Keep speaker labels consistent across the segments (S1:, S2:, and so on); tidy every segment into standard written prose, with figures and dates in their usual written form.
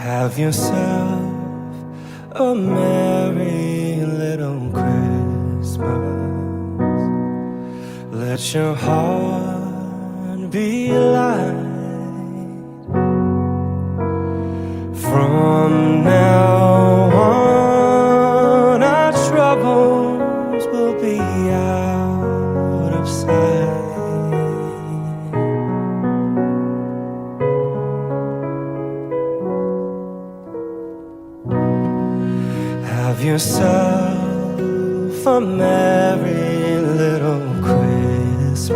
S1: Have yourself a merry little Christmas. Let your heart be light. From now on, our troubles will be out of sight. Have yourself a merry little Christmas.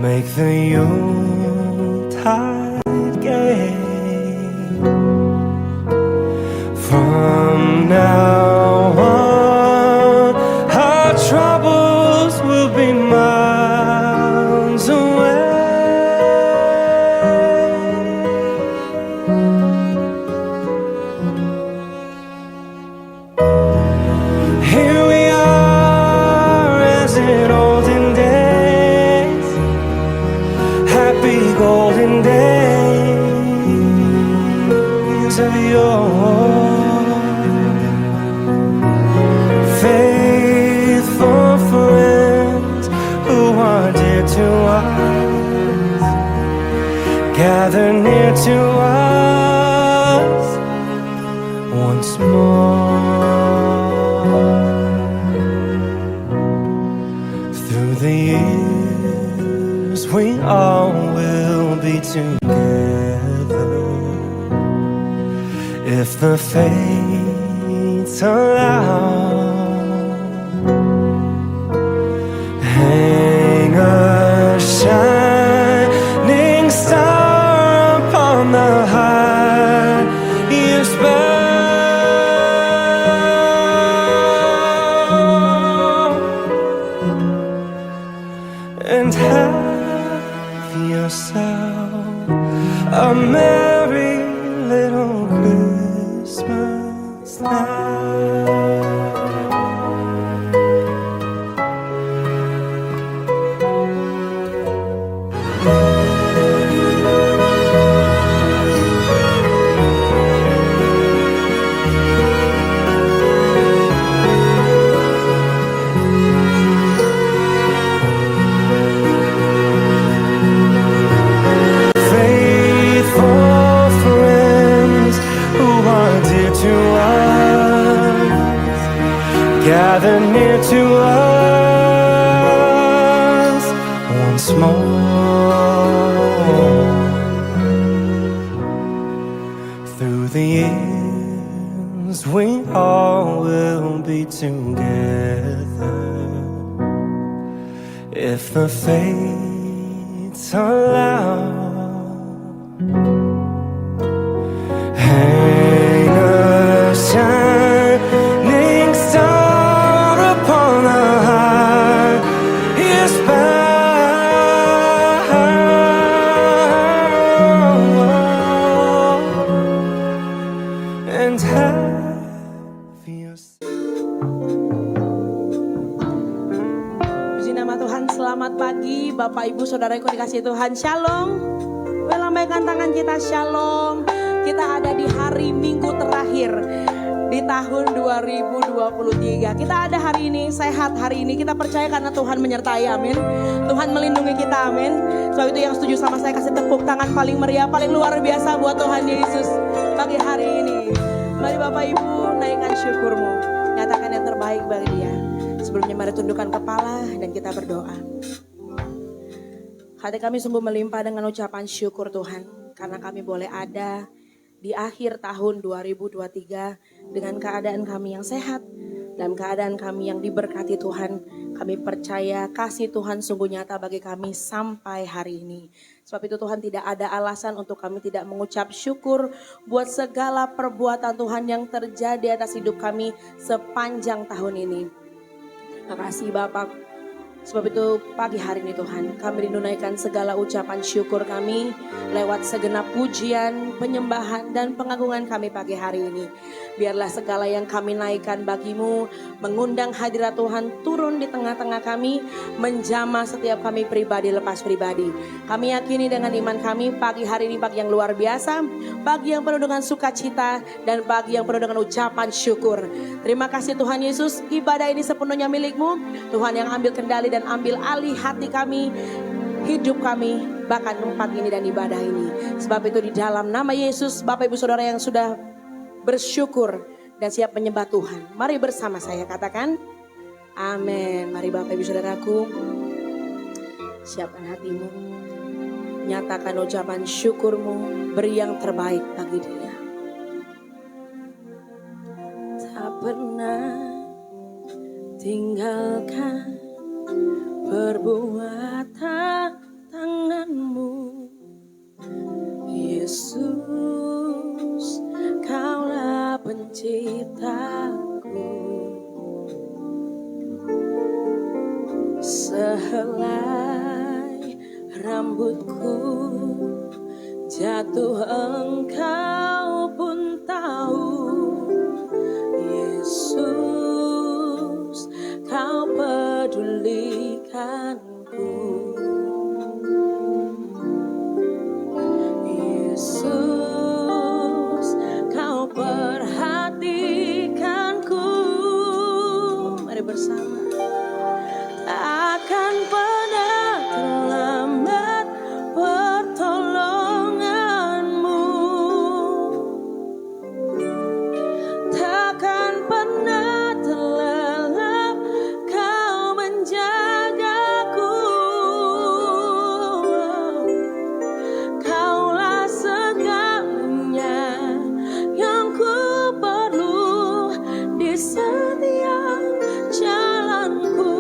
S1: Make the Yuletide gay. From now on, our troubles will be miles away. Here we are as in olden days, happy golden days of yore. Faithful friends who are dear to us, gather near to us once more. Through the years we all will be together, if the fates allow. Hang a shining star upon the highest bough, and have yourself a merry little Christmas now. Faithful friends who are dear to us, gather near to us once more. Through the years we all will be together, if the fates allow. Hang a shining star upon the highest bough, and have yourself.
S2: Puji nama Tuhan, selamat pagi Bapak Ibu Saudaraku dikasihi Tuhan. Shalom. Lambaikan tangan kita, shalom. Kita ada di hari Minggu terakhir di tahun 2023. Kita ada hari ini, sehat hari ini. Kita percaya karena Tuhan menyertai, amin. Tuhan melindungi kita, amin. Sebab itu yang setuju sama saya kasih tepuk tangan paling meriah, paling luar biasa buat Tuhan Yesus pagi hari ini. Mari Bapak Ibu naikkan syukurmu, nyatakan yang terbaik bagi Dia. Sebelumnya mari tundukkan kepala dan kita berdoa. Hati kami sungguh melimpah dengan ucapan syukur Tuhan, karena kami boleh ada di akhir tahun 2023 dengan keadaan kami yang sehat, dalam keadaan kami yang diberkati Tuhan. Kami percaya kasih Tuhan sungguh nyata bagi kami sampai hari ini. Sebab itu Tuhan tidak ada alasan untuk kami tidak mengucap syukur buat segala perbuatan Tuhan yang terjadi atas hidup kami sepanjang tahun ini. Terima kasih Bapak Sebab itu pagi hari ini Tuhan, kami menunaikan segala ucapan syukur kami lewat segenap pujian, penyembahan, dan pengagungan kami pagi hari ini. Biarlah segala yang kami naikkan bagimu, mengundang hadirat Tuhan turun di tengah-tengah kami, menjamah setiap kami pribadi lepas pribadi. Kami yakini dengan iman kami pagi hari ini pagi yang luar biasa, pagi yang penuh dengan sukacita, dan pagi yang penuh dengan ucapan syukur. Terima kasih Tuhan Yesus, ibadah ini sepenuhnya milik-Mu. Tuhan yang ambil kendali dan ambil alih hati kami, hidup kami, bahkan tempat ini dan ibadah ini. Sebab itu di dalam nama Yesus, Bapak Ibu Saudara yang sudah bersyukur dan siap menyembah Tuhan, mari bersama saya katakan amin. Mari Bapak Ibu Saudaraku, siapkan hatimu, nyatakan ucapan syukurmu, beri yang terbaik bagi Dia. Tak pernah tinggalkan perbuatan tanganmu, Yesus, Kaulah penciptaku. Sehelai rambutku jatuh, Engkau pun tahu, Yesus, Kau pedulikanku. Yesus, Kau perhatikanku. Mari bersama. Takkan pernah terlambat pertolonganmu, takkan pernah terlelap Kau menjagaku. Kaulah segalanya yang ku perlu di setiap jalanku,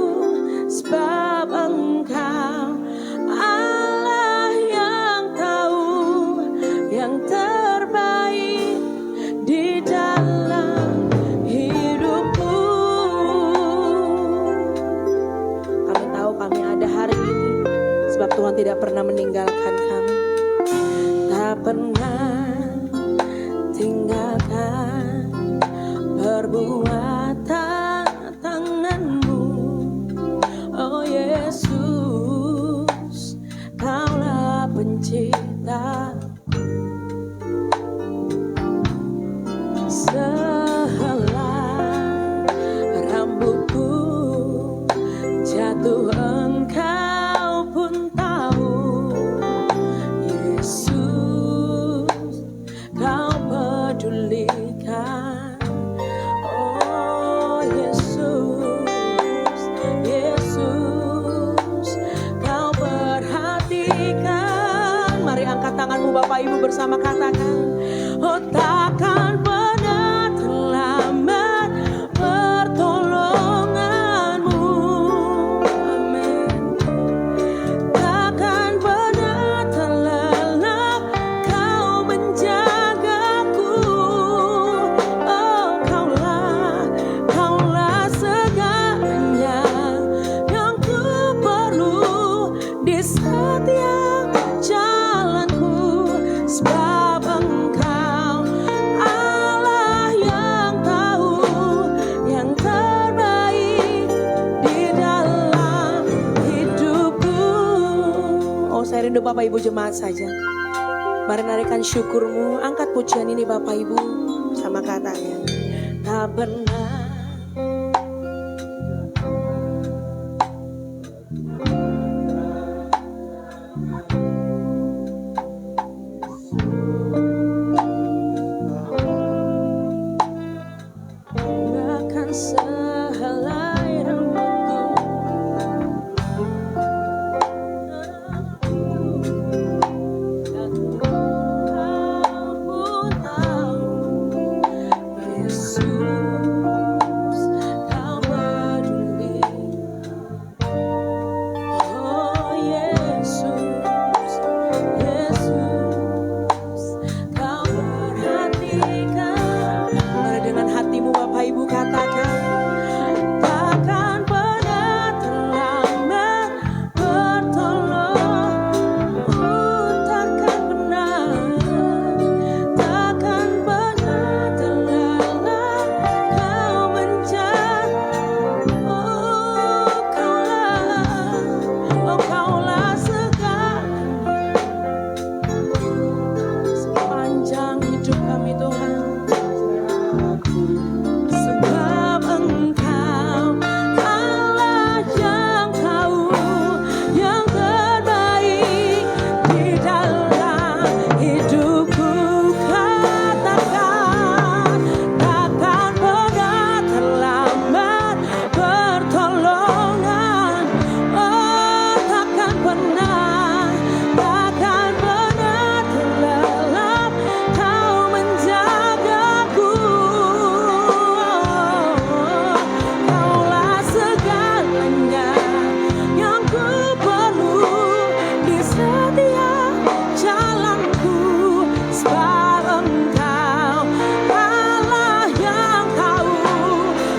S2: sebab Engkau Allah yang tahu yang terbaik di dalam hidupku. Kami tahu kami ada hari ini sebab Tuhan tidak pernah meninggalkan kami, tak pernah tinggalkan perbuatan tanganmu. Oh Yesus, Kaulah penciptaku. Sehelai rambutku jatuh, Engkau pun tahu, Yesus, Kau pedulikan. Oh Yesus, Yesus, Kau perhatikan. Mari angkat tanganmu Bapak Ibu bersama katakan, oh takkan pernah terlambat pertolonganmu. Amin. Takkan pernah terlelap Kau menjagaku. Oh Kaulah segalanya yang ku perlu di setiap jalanku, sebab Engkau Allah yang tahu yang terbaik di dalam hidupku. Oh saya rindu Bapak Ibu jemaat saja. Mari naikkan syukurmu, angkat pujian ini Bapak Ibu sama katanya, tak pernah bahkan sehelai rambutku jatuh, Kau pun tahu, Yesus, sepanjang hidup kami Tuhan. Sebab Engkau Allah yang tahu yang terbaik di dalam hidupku. Katakan takkan pernah terlambat pertolongan. Oh, takkan pernah terlelap Kau menjagaku. Kaulah segalanya yang ku perlu di setiap jalanku. Sebab Engkau Allah yang tahu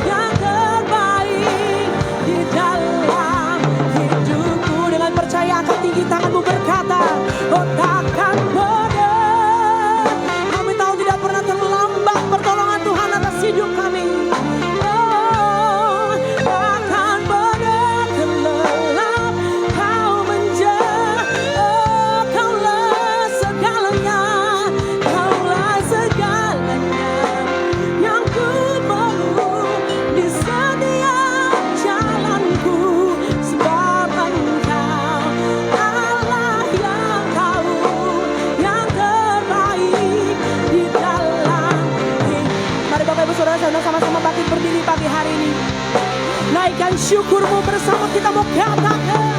S2: yang terbaik di dalam hidupku. Dengan percaya angkat tinggi tanganmu berkata, oh takkan pernah. Kami tahu tidak pernah terlambat pertolongan Tuhan atas hidup kami. Oh, takkan pernah terlelap Kau menjaga. Oh, Kaulah segalanya, Kaulah segalanya yang ku perlu di setiap jalanku. Sebab Engkau Allah yang tahu yang terbaik di dalam hidup. Mari Bapak Ibu Saudara sama-sama bangkit berdiri pagi hari ini. Naikkan syukurmu bersama kita mau katakan,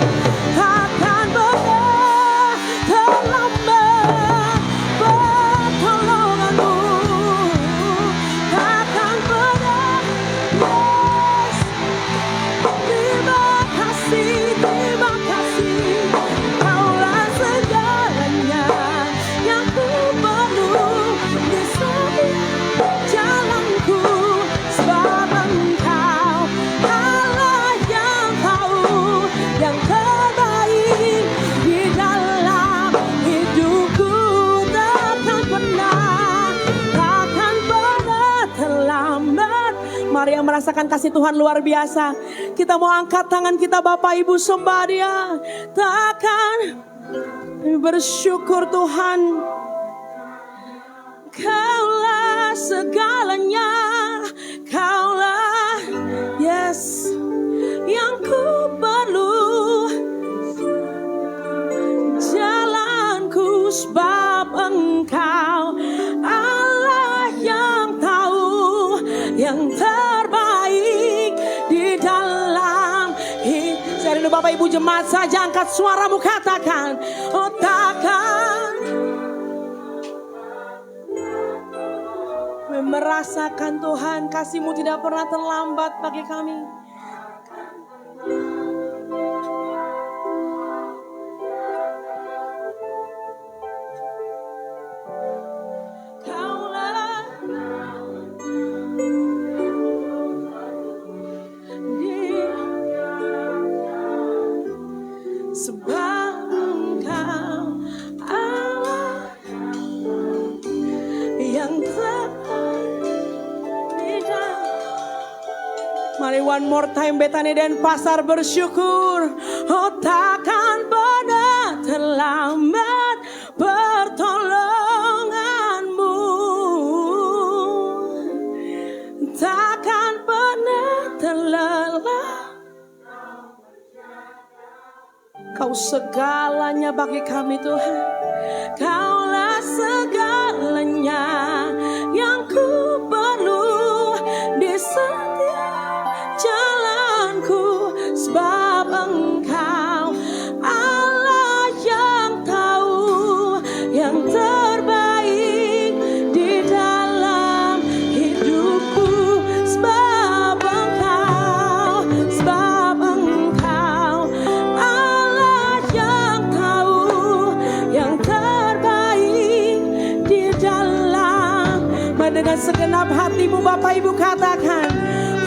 S2: takkan pernah terlambat pertolonganmu. Takkan pernah. Yes. Terima kasih, terima kasih. Kaulah segalanya yang ku perlu di setiap jalanku. Sebab Engkau Allah yang tahu yang terbaik di dalam hidupku. Takkan pernah terlambat. Mari yang merasakan kasih Tuhan luar biasa, kita mau angkat tangan kita Bapak Ibu sembah Dia. Takkan bersyukur Tuhan. Kaulah segalanya, Kaulah yes yang ku perlu jalanku. Sebab Engkau Allah yang tahu yang terbaik di dalam hidup. Saya rindu Bapak Ibu jemaat saja angkat suaramu katakan, oh takkan. Kami merasakan Tuhan kasih-Mu tidak pernah terlambat bagi kami. Kaulah sebab Engkau Allah yang terbaik. Mari one more time Betani dan Pasar bersyukur. Oh takkan pernah terlambat pertolonganmu. Takkan pernah terlelap. Kau segalanya bagi kami Tuhan. Kaulah segalanya yang ku perlu di setiap jalanku. Sebab Engkau Allah yang tahu yang terbaik di dalam hidupku. Sebab Engkau Allah yang tahu yang terbaik di dalam. Dengan segenap hatimu Bapak Ibu katakan,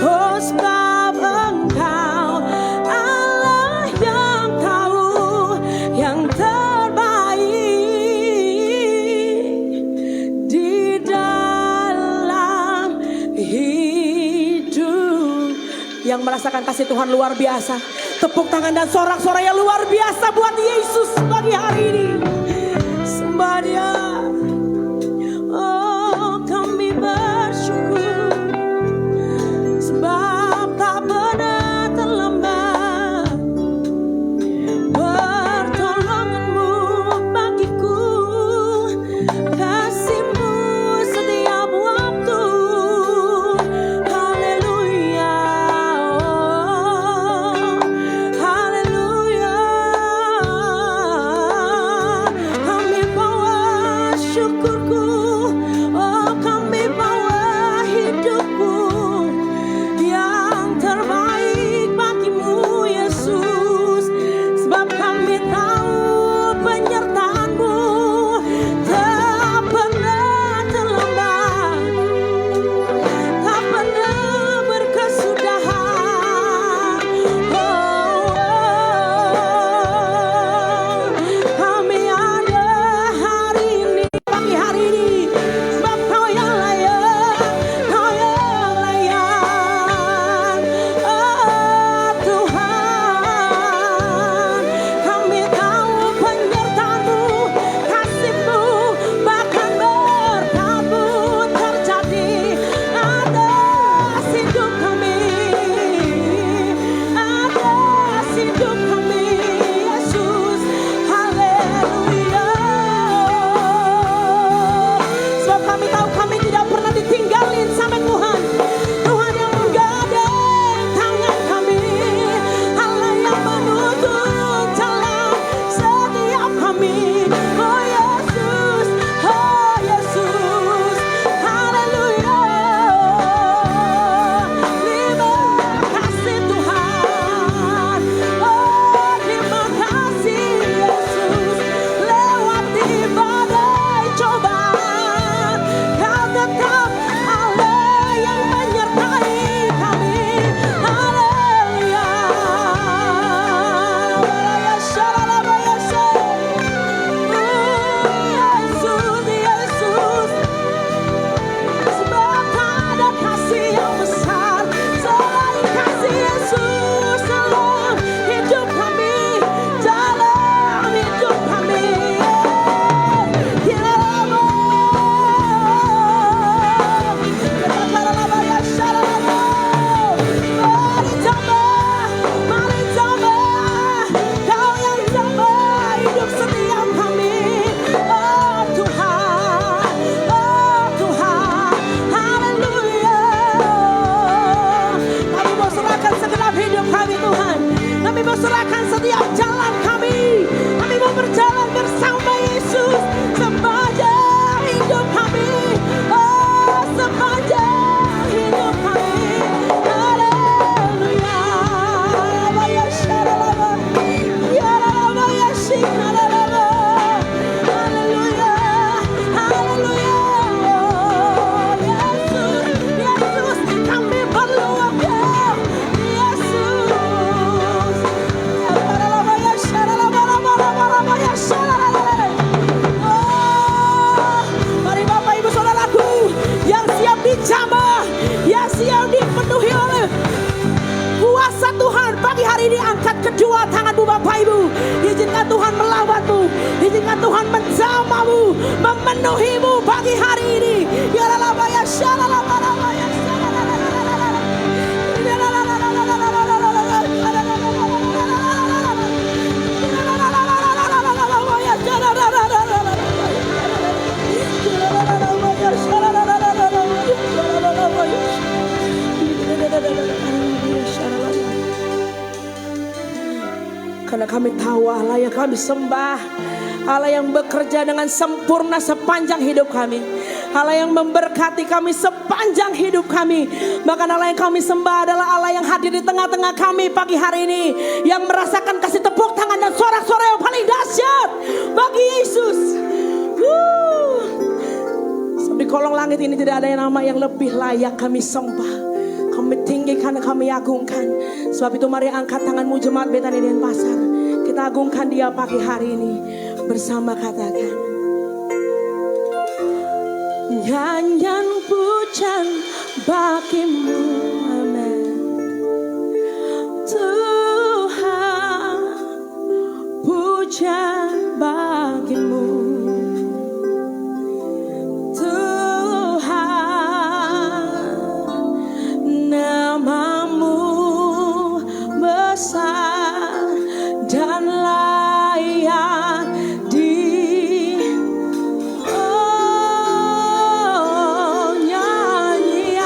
S2: oh sebab Engkau Allah yang tahu yang terbaik di dalam hidup. Yang merasakan kasih Tuhan luar biasa, tepuk tangan dan sorak-sorai yang luar biasa buat Yesus pagi hari ini. Sembah Dia. syukurku. Oh, kami bawa hidupku yang terbaik bagimu Yesus. Sebab kami tahu penyertaan-Mu tak pernah terlambat, tak pernah berkesudahan. Kami ada hari ini, pagi hari ini, sebab Kau yang layak, Kau yang layak. Oh Tuhan, kami tahu penyertaan-Mu, kasih-Mu, bahkan berkat-Mu terjadi atas hidup kami, atas hidup kami Yesus. Haleluya. Sebab kami tahu kami tidak pernah ditinggalin sama Tuhan. Tuhan yang menggadang tangan kami, Allah yang menuntun jalan setiap kami. Oh Yesus, oh Yesus, haleluya. Terima kasih Tuhan. Oh terima kasih Yesus. Lewati badai cobaan, Kau tetap Allah yang menyertai kami. Haleluya. Yesus, Yesus. Sebab tak ada kasih yang besar selain kasih Yesus dalam hidup kami, dalam hidup kami. Mari tambah, Kau yang tambah hidup setiap kami. Oh Tuhan, haleluya. Kami mau serahkan segenap hidup kami Tuhan. Kami mau serahkan setiap jalan kami. Kami mau berjalan bersama Yesus sepanjang hidup kami. Oh sepanjang hidup kami. Haleluya. Ya syaralaba, ya ralaba, ya shinalaba. Haleluya, haleluya. Yesus, Yesus, kami perlu Engkau. Yesus. Ya syaralaba, ya syaralaba. Oh, mari Bapak Ibu Saudaraku yang siap dijamah, yang siap dipenuhi oleh kuasa Tuhan. Pagi hari ini angkat kedua tanganmu Bapak Ibu. Izinkan Tuhan melawatmu, izinkan Tuhan menjamahmu, memenuhimu pagi hari ini. Ya lalaba ya syalalaba ya syalalaba. Ya karena kami tahu Allah yang kami sembah, Allah yang bekerja dengan sempurna sepanjang hidup kami, Allah yang memberkati kami sepanjang hidup kami. Bahkan Allah yang kami sembah adalah Allah yang hadir di tengah-tengah kami pagi hari ini, yang merasakan kasih tepuk tangan dan sorak-sorai yang paling dahsyat bagi Yesus. Di kolong langit ini tidak ada yang nama yang lebih layak kami sembah, kami tinggikan, kami agungkan. Sebab itu mari angkat tanganmu jemaat Betani Denpasar, kita agungkan Dia pagi hari ini bersama, katakan nyanyian pujian bagimu, amin. Tuhan, pujian bagimu. Namamu besar dan layak di nyanyian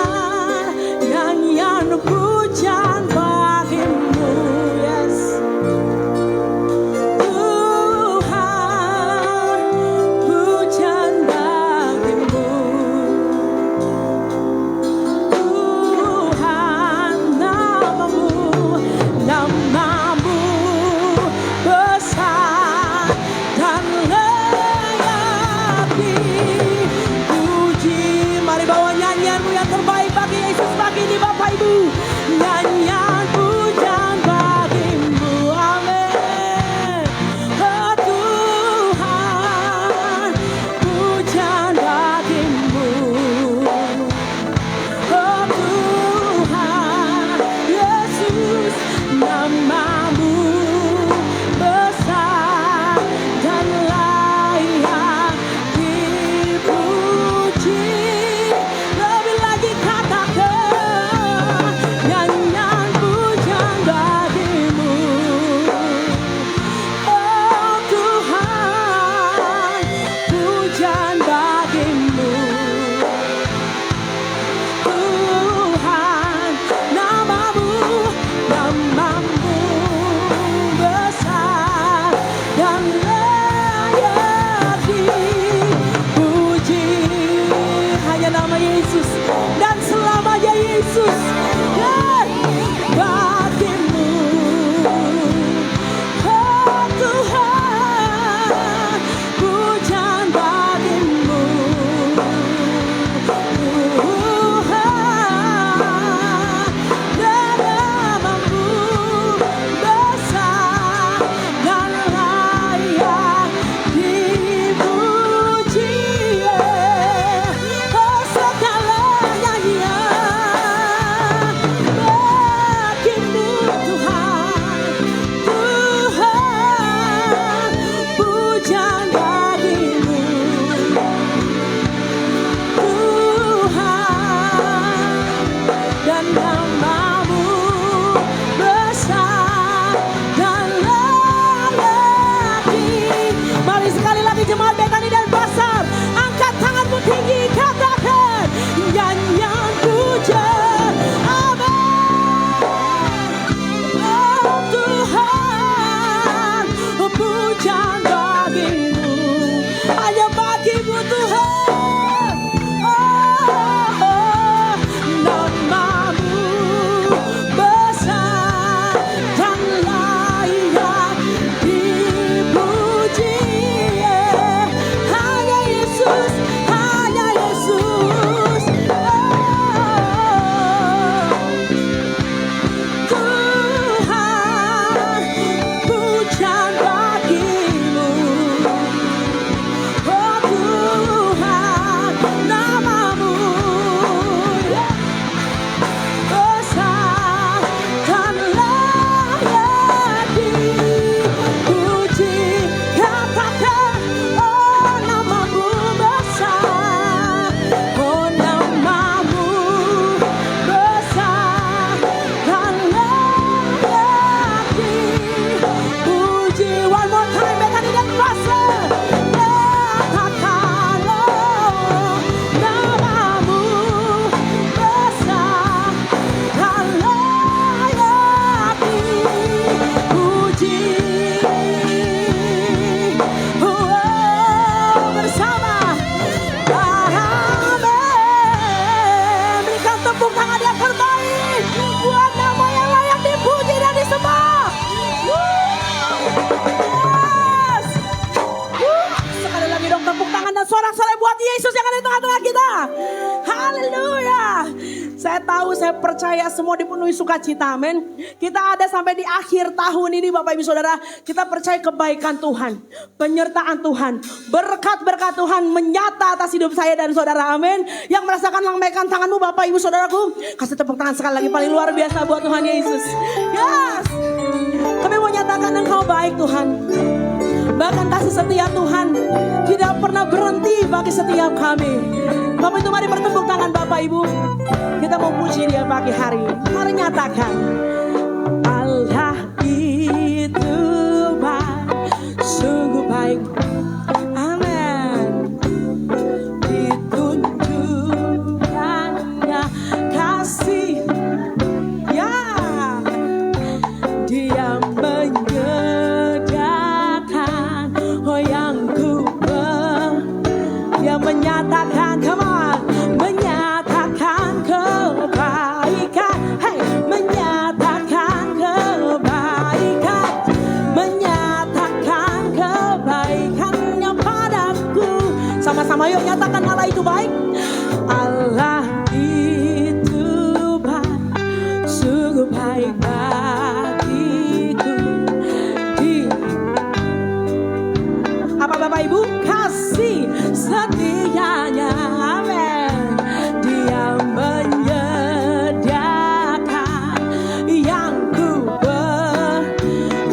S2: di tengah-tengah kita. Haleluya. Saya tahu, saya percaya semua dipenuhi sukacita, amin. Kita ada sampai di akhir tahun ini Bapak Ibu Saudara. Kita percaya kebaikan Tuhan, penyertaan Tuhan, berkat-berkat Tuhan menyata atas hidup saya dan saudara, amin. Yang merasakan, lambaikan tanganmu Bapak Ibu Saudaraku. Kasih tepuk tangan sekali lagi paling luar biasa buat Tuhan Yesus. Yes. Kami mau nyatakan Engkau baik Tuhan. Bahkan kasih setia Tuhan tidak pernah berhenti bagi setiap kami. Bapak itu mari bertepuk tangan Bapak Ibu. Kita mau puji Dia pagi hari. Mari nyatakan Allah itu baik, sungguh baik. Amin. Ditunjukkannya kasih, ya Dia menyediakan yang Dia menyatakan, come on, menyatakan kebaikan, hey, menyatakan kebaikan, menyatakan kebaikannya padaku. Sama-sama yuk nyatakan Allah itu baik. Allah itu baik, sungguh baik bagiku. Apa Bapak Ibu? Kasih setianya, amin. Dia menyediakan yang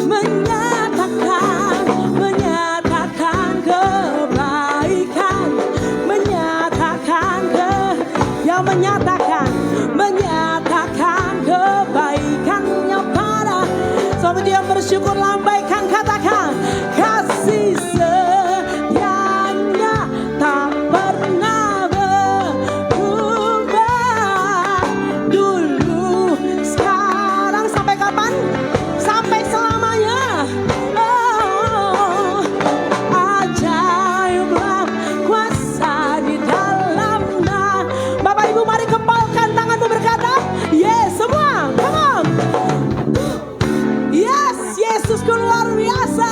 S2: menyatakan kebaikan, menyatakan kebaikannya pada. Sobat Dia bersyukur, lambaikan, katakan kasih setianya tak pernah berubah. Dulu, sekarang, sampai kapan? Sampai selamanya. Oh, ajaiblah kuasa di dalamnya. Bapak Ibu mari kepalkan tanganmu berkata, yes semua, come on. Yes, Yesusku luar biasa.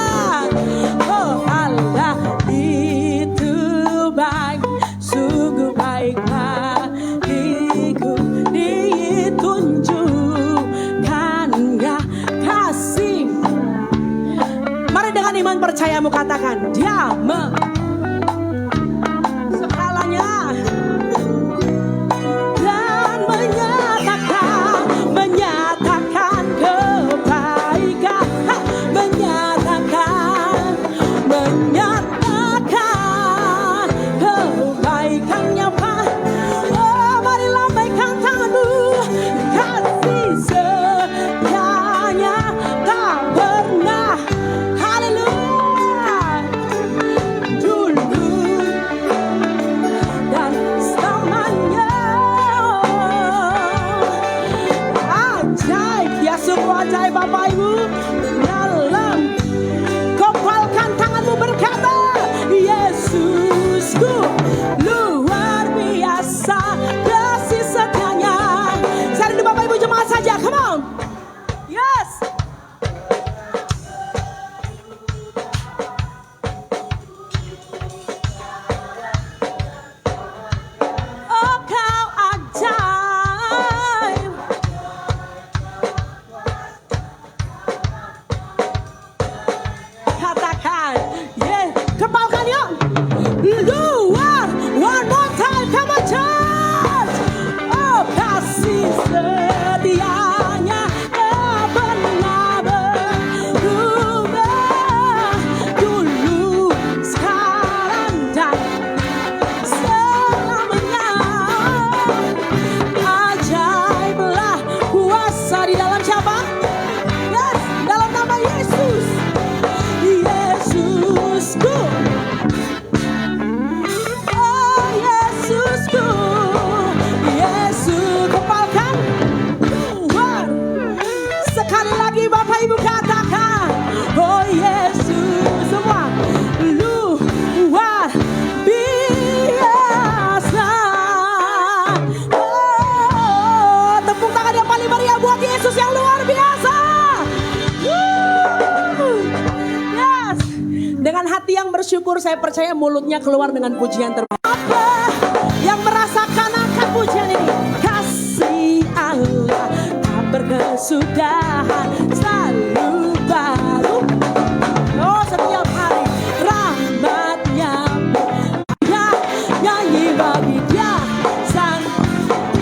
S2: Oh, Allah itu baik, sungguh baik bagiku. Ditunjukkannya kasih. Mari dengan iman percayamu katakan, Dia segalanya. Dan menyatakan kebaikan, menyatakan kebaikannya Pak. Oh, mari lambaikan tanganmu. Kasih setianya tak pernah, haleluya, dulu dan selamanya. Ajaib, ya sungguh ajaib Bapak Ibu. Dalam kepalkan tanganmu berkata, Yesusku luar biasa kasih setianya. Saya rindu Bapak Ibu jemaat saja, come on. Yes. Oh kau ajaib. Katakan, yeah, kepalkan yuk. Luar, one more time, come on church. Oh kasih setianya tak pernah berubah. Dulu, sekarang dan selamanya. Ajaiblah kuasa di dalam siapa? Yes, dalam nama Yesus. Yesusku, oh Yesusku, Yesus kepalkan luar. Sekali lagi Bapak Ibu katakan, oh Yesus, semua luar biasa. Oh, tepuk tangan yang paling meriah buat Yesus yang luar biasa. Yes. Dengan hati yang bersyukur, saya percaya mulutnya keluar dengan pujian terbaik. kesudahan selalu baru. Oh, setiap hari rahmatnya, ya, nyanyi bagi dia sang,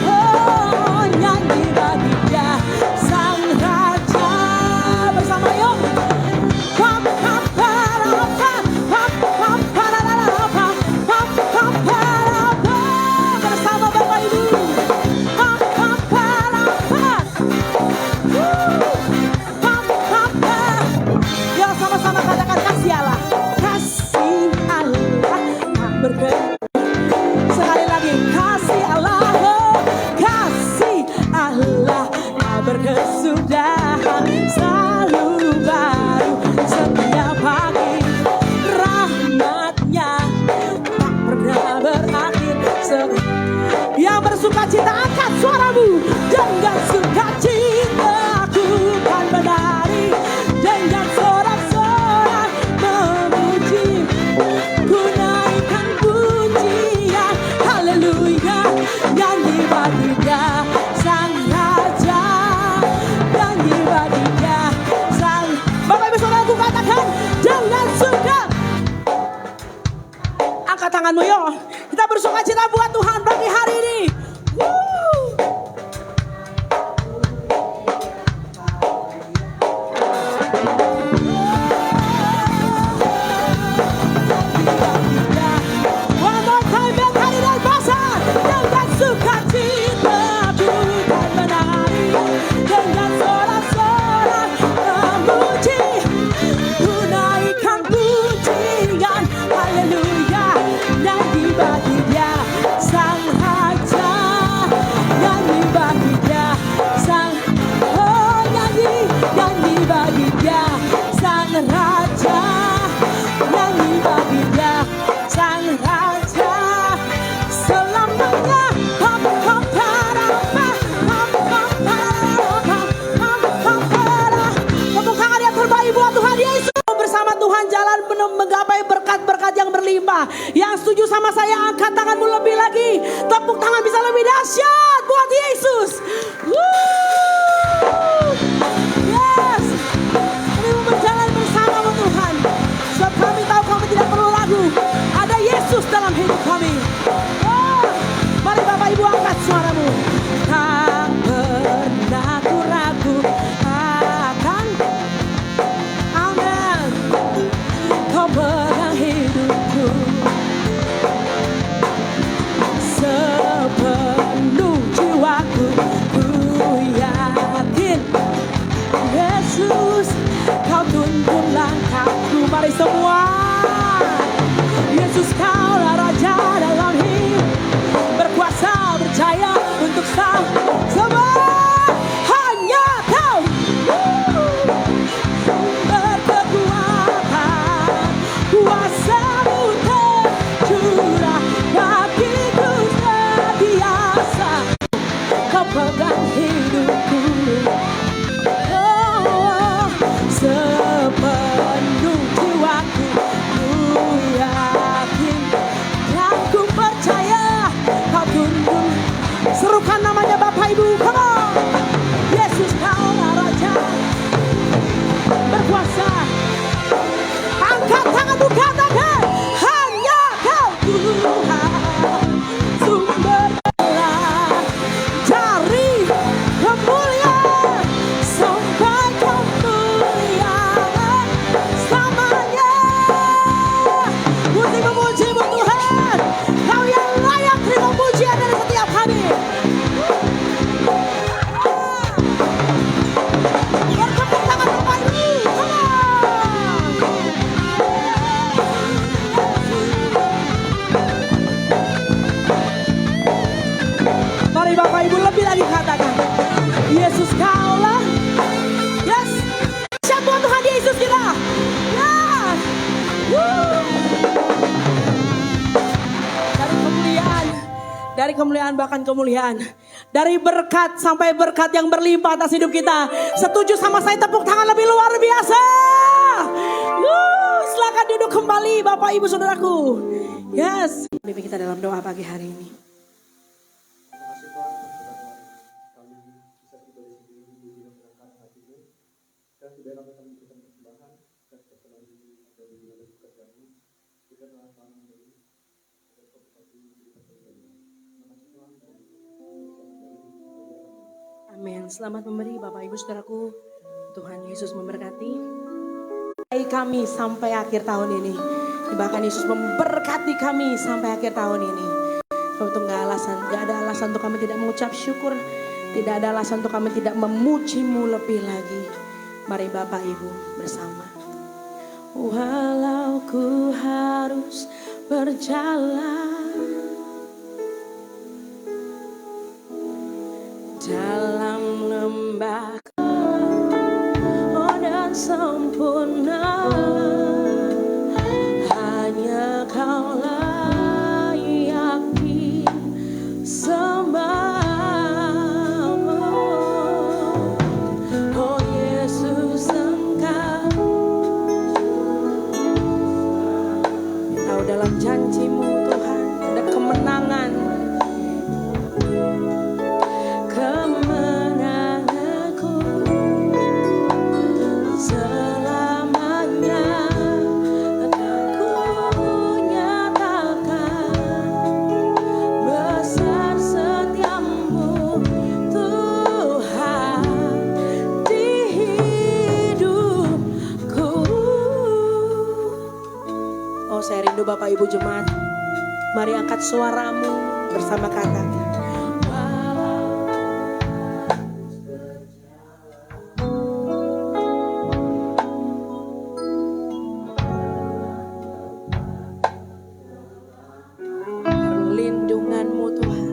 S2: oh, nyanyi bagi dia sang raja. Bersama yuk. Pam, pam, para, pam, pam, pam, para, para, pam, pam, para, pam. Bersama Bapak Ibu. Pam, pam, para, pam. Pam, pam, pam. Ya, sama-sama katakan kasih Allah. Kasih Allah tak berhenti. Sekali lagi, kasih Allah, oh, kasih Allah tak berkesudahan selalu baru setiap pagi. Rahmatnya tak pernah berakhir. Yang bersuka cita angkat suaramu. Dengan sukacita aku kan menari, dengan sorak-sorak memuji, ku naikkan pujian, haleluya, nyanyi bagi dia sang raja, nyanyi bagi dia sang. Bapak Ibu Saudaraku, katakan dengan suka. Angkat tanganmu yuk. Kita bersuka cita buat Tuhan pagi hari ini. Woo. One more time, Betani dan Pasar. Dengan sukacita aku kan menari, dengan sorak-sorak memuji, ku naikkan pujian, haleluya, nyanyi bagi dia sang raja, nyanyi bagi dia sang, oh, nyanyi, nyanyi bagi dia sang raja, nyanyi bagi dia sang raja selamanya. Pam, pam, para, pam, pam, pam, para, pam, pam, pam, para. Tepuk tangan yang terbaik buat Tuhan Yesus. Bersama Tuhan jalan menggapai berkat-berkat yang berlimpah. Yang setuju sama saya, angkat tanganmu lebih lagi. Tepuk tangan bisa lebih dahsyat buat Yesus. Woo! Yes. Kami mau berjalan bersama Tuhan. Sebab kami tahu kami tidak perlu lagu. Ada Yesus dalam hidup kami. Oh, mari Bapak Ibu angkat suaramu. Tak pernah ku ragu akan, amin, kau pegang hidupku sepenuh jiwaku. Ku yakin Yesus, kau tuntun langkahku. Mari semua. Yesus, kaulah raja dalam hidup, berkuasa berjaya untuk semua. Hanya kau berkekuatan, kuasamu tercurah, kakiku terbiasa, kau pegang hidupku. Oh, sepenuh jiwaku, ku yakin dan ku percaya kau tuntun. Serukan namanya Bapak Ibu, come on. Yesus, kaulah raja berkuasa. Angkat tanganmu, katakan hanya kau Tuhan, sumber dari kemuliaan sampai kemuliaan selamanya. Puji memujimu Tuhan, kau yang layak terima pujian dari setiap kami. Bertepuk tangan Bapak Ibu, come on. Mari Bapak Ibu lebih lagi katakan, Yesus kaulah. Yes, siapa buat Tuhan Yesus kita? Ya. Woo. Dari kemuliaan bahkan kemuliaan, dari berkat sampai berkat yang berlimpah atas hidup kita. Setuju sama saya, tepuk tangan lebih luar biasa. Silakan duduk kembali Bapak Ibu Saudaraku. Yes, pimpin kita dalam doa pagi hari ini. Amin. Selamat memberi Bapak Ibu Saudaraku. Tuhan Yesus memberkati kami sampai akhir tahun ini. Bahkan Yesus memberkati kami sampai akhir tahun ini. Untuk gak ada alasan untuk kami tidak mengucap syukur. Tidak ada alasan untuk kami tidak memuji-Mu lebih lagi. Mari Bapak Ibu bersama. Walau ku harus berjalan dalam lembah dan sempurna, hanya Kau layak disembah. Oh Yesus, Engkau Tahu dalam janji-Mu Tuhan ada kemenangan. Saya rindu Bapak Ibu Jemaat. Mari angkat suaramu bersama katakan. Perlindungan-Mu Tuhan.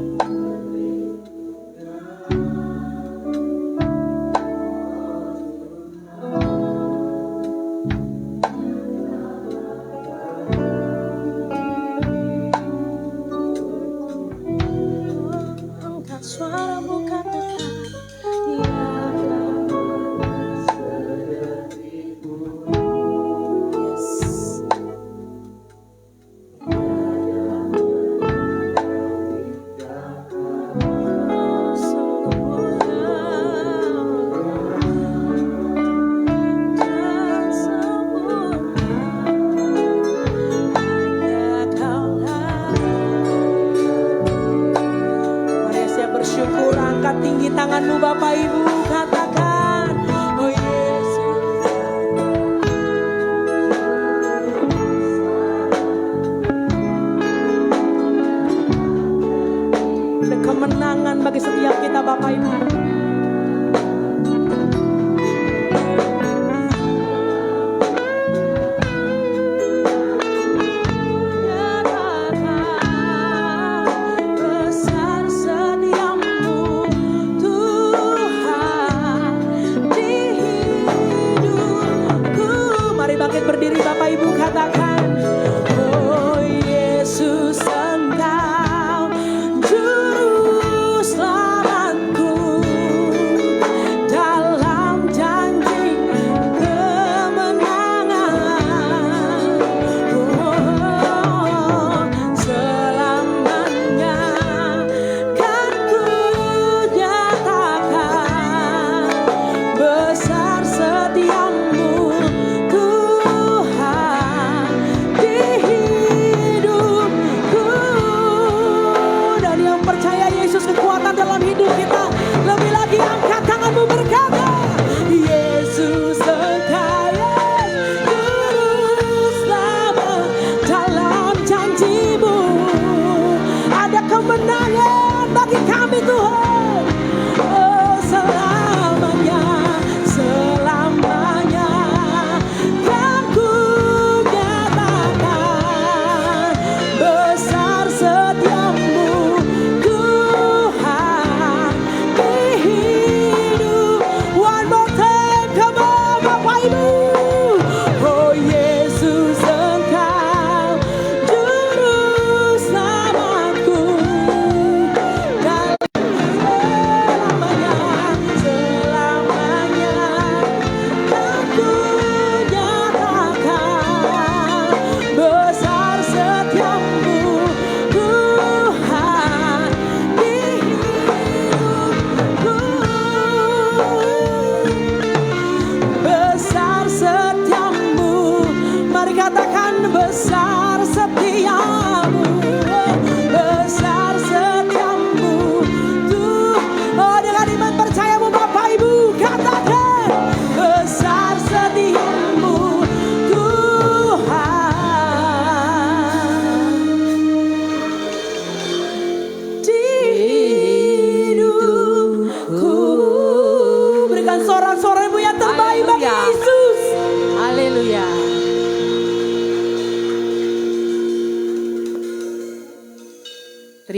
S2: Suaramu katakan, yes. Bersyukur, angkat tinggi tanganmu Bapak Ibu, katakan, oh Yesus. Ada kemenangan bagi setiap kita Bapak Ibu. Berdiri Bapak Ibu, katakan, oh Yesus, Engkau juru selamatku. Dalam janji kemenangan, oh, selamanya kan ku nyatakan besar setiamu dalam hidup kita. Lebih lagi angkat tanganmu berkata, Yesus Engkau juru selamat. Dalam janji-Mu ada kemenangan bagi kami Tuhan. Oh selamanya, selamanya kan ku nyatakan besar setiamu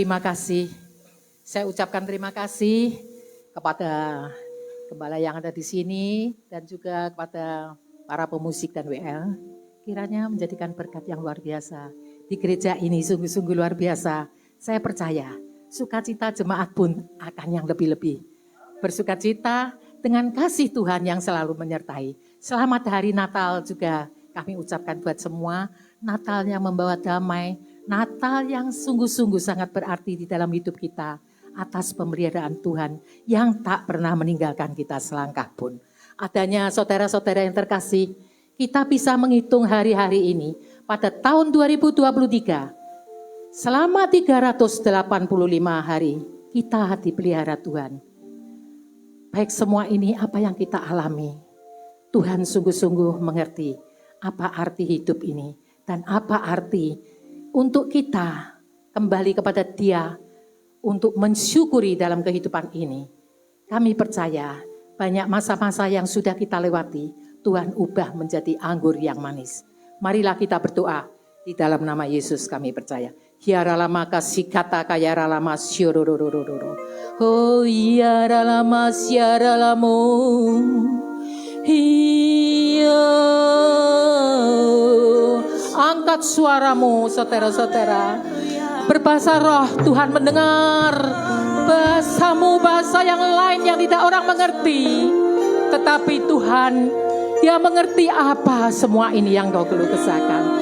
S3: terima kasih. Saya ucapkan terima kasih kepada gembala yang ada di sini dan juga kepada para pemusik dan WL. Kiranya menjadikan berkat yang luar biasa. Di gereja ini sungguh-sungguh luar biasa. Saya percaya sukacita jemaat pun akan yang lebih-lebih. Bersukacita dengan kasih Tuhan yang selalu menyertai. Selamat hari Natal juga kami ucapkan buat semua. Natal yang membawa damai, Natal yang sungguh-sungguh sangat berarti di dalam hidup kita atas pemeliharaan Tuhan yang tak pernah meninggalkan kita selangkah pun. Adanya saudara-saudara yang terkasih, kita bisa menghitung hari-hari ini pada tahun 2023. Selama 385 hari kita dipelihara Tuhan. Baik semua ini apa yang kita alami. Tuhan sungguh-sungguh mengerti apa arti hidup ini. Dan apa arti untuk kita kembali kepada Dia untuk mensyukuri dalam kehidupan ini. Kami percaya banyak masa-masa yang sudah kita lewati, Tuhan ubah menjadi anggur yang manis. Marilah kita berdoa di dalam nama Yesus kami percaya. Hiaralama kasih kata kayaralama syurururururu. Oh hiaralama syaralamu. Angkat suaramu saudara-saudara. Berbahasa roh Tuhan mendengar. Bahasamu bahasa yang lain yang tidak orang mengerti. Tetapi Tuhan Dia mengerti apa semua ini yang kau keluh kesahkan.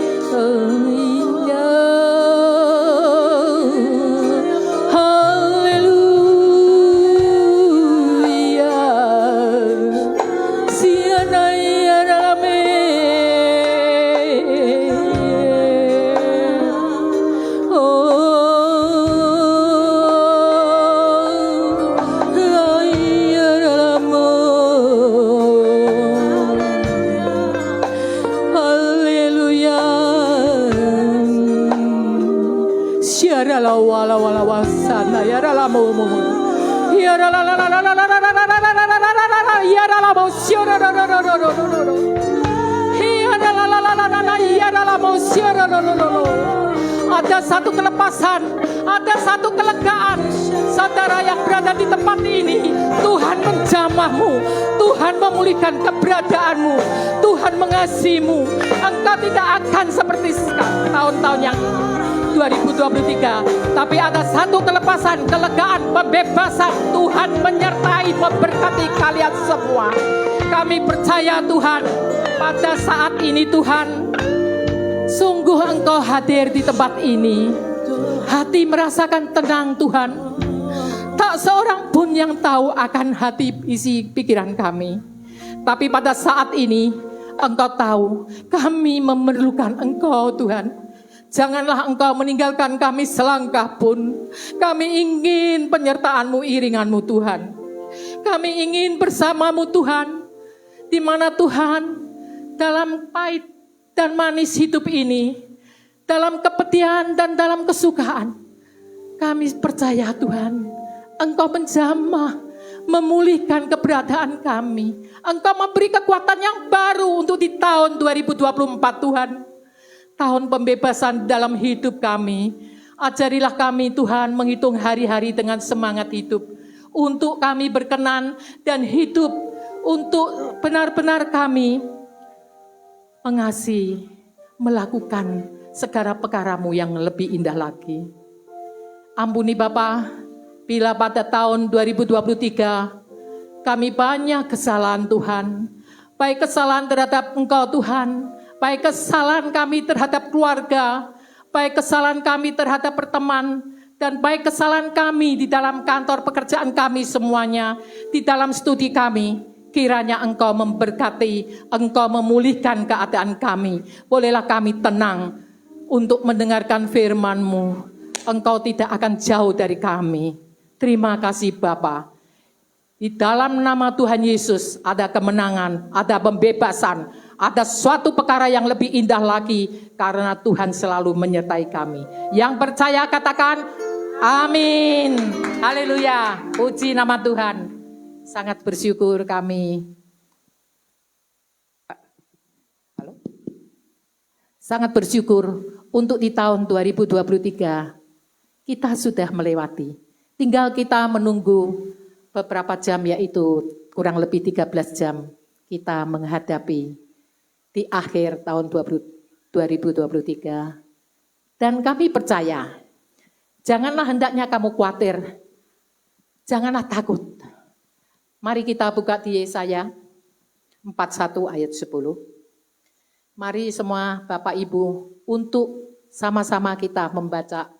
S3: Ada satu kelepasan, ada satu kelegaan. Saudara yang berada di tempat ini, Tuhan menjamahmu, Tuhan memulihkan keberadaanmu, Tuhan mengasihimu. Engkau tidak akan seperti tahun-tahun yang 2023, tapi ada satu kelepasan, kelegaan, pembebasan. Tuhan menyertai, memberkati kalian semua. Kami percaya Tuhan, pada saat ini Tuhan, sungguh Engkau hadir di tempat ini. Hati merasakan tenang Tuhan. Tak seorang pun yang tahu akan hati isi pikiran kami. Tapi pada saat ini Engkau tahu kami memerlukan Engkau Tuhan. Janganlah Engkau meninggalkan kami selangkah pun. Kami ingin penyertaan-Mu, iringan-Mu Tuhan. Kami ingin bersama-Mu Tuhan. Di mana Tuhan dalam pahit dan manis hidup ini, dalam kepedihan dan dalam kesukaan, kami percaya Tuhan, Engkau menjamah, memulihkan keberadaan kami. Engkau memberi kekuatan yang baru untuk di tahun 2024 Tuhan. Tahun pembebasan dalam hidup kami. Ajarilah kami Tuhan menghitung hari-hari dengan semangat hidup. Untuk kami berkenan dan hidup untuk benar-benar kami mengasihi, melakukan segala perkara-Mu yang lebih indah lagi. Ampuni Bapa, bila pada tahun 2023 kami banyak kesalahan Tuhan, baik kesalahan terhadap Engkau Tuhan, baik kesalahan kami terhadap keluarga, baik kesalahan kami terhadap berteman, dan baik kesalahan kami di dalam kantor pekerjaan kami semuanya, di dalam studi kami. Kiranya Engkau memberkati, Engkau memulihkan keadaan kami. Bolehlah kami tenang untuk mendengarkan firman-Mu. Engkau tidak akan jauh dari kami. Terima kasih Bapa. Di dalam nama Tuhan Yesus ada kemenangan, ada pembebasan, ada suatu perkara yang lebih indah lagi karena Tuhan selalu menyertai kami. Yang percaya katakan amin. Haleluya. Puji nama Tuhan. Sangat bersyukur kami. Halo? Sangat bersyukur untuk di tahun 2023 kita sudah melewati. Tinggal kita menunggu beberapa jam, yaitu kurang lebih 13 jam kita menghadapi di akhir tahun 2023. Dan kami percaya, janganlah hendaknya kamu khawatir, janganlah takut. Mari kita buka di Yesaya 41 ayat 10. Mari semua Bapak Ibu untuk sama-sama kita membaca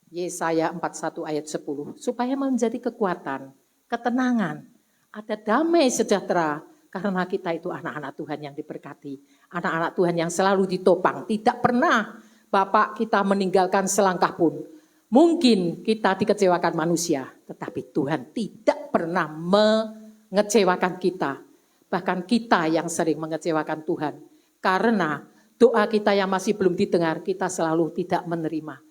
S3: Yesaya 41 ayat 10. Supaya menjadi kekuatan, ketenangan, ada damai sejahtera. Karena kita itu anak-anak Tuhan yang diberkati. Anak-anak Tuhan yang selalu ditopang. Tidak pernah Bapak kita meninggalkan selangkah pun. Mungkin kita dikecewakan manusia, tetapi Tuhan tidak pernah mengecewakan kita. Bahkan kita yang sering mengecewakan Tuhan. Karena doa kita yang masih belum didengar, kita selalu tidak menerima.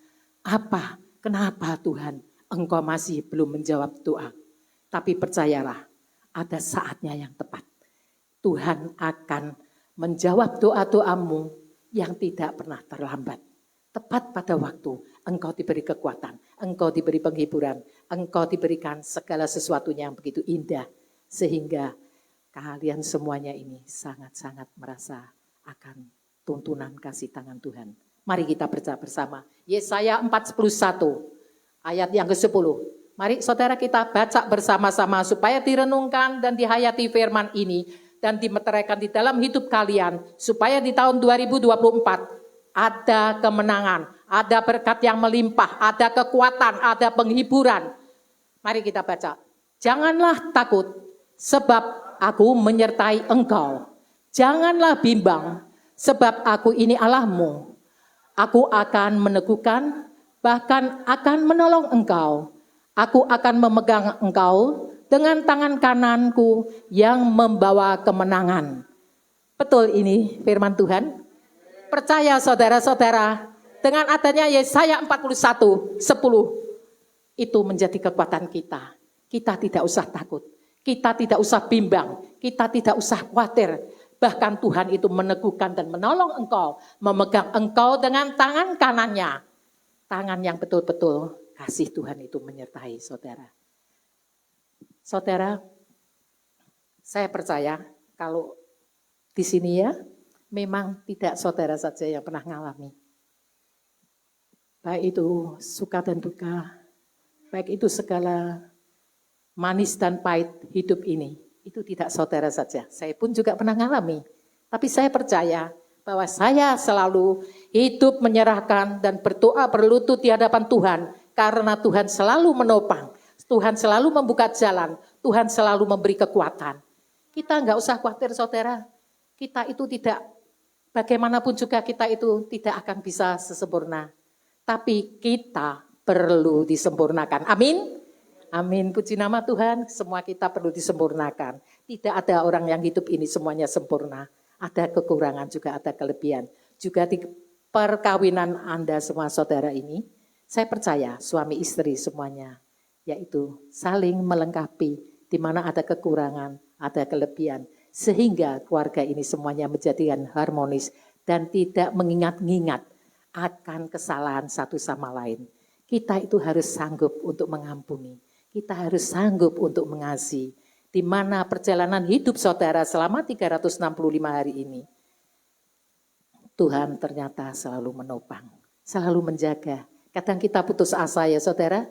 S3: Apa? Kenapa Tuhan Engkau masih belum menjawab doa? Tapi percayalah, ada saatnya yang tepat. Tuhan akan menjawab doa-doamu yang tidak pernah terlambat. Tepat pada waktu engkau diberi kekuatan, engkau diberi penghiburan, engkau diberikan segala sesuatunya yang begitu indah. Sehingga kalian semuanya ini sangat-sangat merasa akan tuntunan kasih tangan Tuhan. Mari kita baca bersama. Yesaya 41 ayat yang ke-10. Mari saudara kita baca bersama-sama supaya direnungkan dan dihayati firman ini. Dan dimeteraikan di dalam hidup kalian. Supaya di tahun 2024 ada kemenangan, ada berkat yang melimpah, ada kekuatan, ada penghiburan. Mari kita baca. Janganlah takut sebab aku menyertai engkau. Janganlah bimbang sebab aku ini Allahmu. Aku akan meneguhkan, bahkan akan menolong engkau. Aku akan memegang engkau dengan tangan kananku yang membawa kemenangan. Betul ini firman Tuhan? Percaya saudara-saudara, dengan adanya Yesaya 41, 10, itu menjadi kekuatan kita. Kita tidak usah takut, kita tidak usah bimbang, kita tidak usah khawatir. Bahkan Tuhan itu meneguhkan dan menolong engkau, memegang engkau dengan tangan kanannya. Tangan yang betul-betul kasih Tuhan itu menyertai saudara. Saudara, saya percaya kalau di sini ya, memang tidak saudara saja yang pernah ngalami. Baik itu suka dan duka, baik itu segala manis dan pahit hidup ini, itu tidak saudara saja. Saya pun juga pernah ngalami. Tapi saya percaya bahwa saya selalu hidup menyerahkan dan berdoa berlutut di hadapan Tuhan. Karena Tuhan selalu menopang. Tuhan selalu membuka jalan, Tuhan selalu memberi kekuatan. Kita enggak usah khawatir saudara, kita itu tidak, bagaimanapun juga kita itu tidak akan bisa sesempurna. Tapi kita perlu disempurnakan, amin? Amin, puji nama Tuhan, semua kita perlu disempurnakan. Tidak ada orang yang hidup ini semuanya sempurna. Ada kekurangan juga ada kelebihan. Juga di perkawinan Anda semua saudara ini, saya percaya suami istri semuanya, yaitu saling melengkapi, di mana ada kekurangan, ada kelebihan, sehingga keluarga ini semuanya menjadikan harmonis dan tidak mengingat-ingat akan kesalahan satu sama lain. Kita itu harus sanggup untuk mengampuni, kita harus sanggup untuk mengasihi, di mana perjalanan hidup saudara selama 365 hari ini, Tuhan ternyata selalu menopang, selalu menjaga. Kadang kita putus asa ya saudara,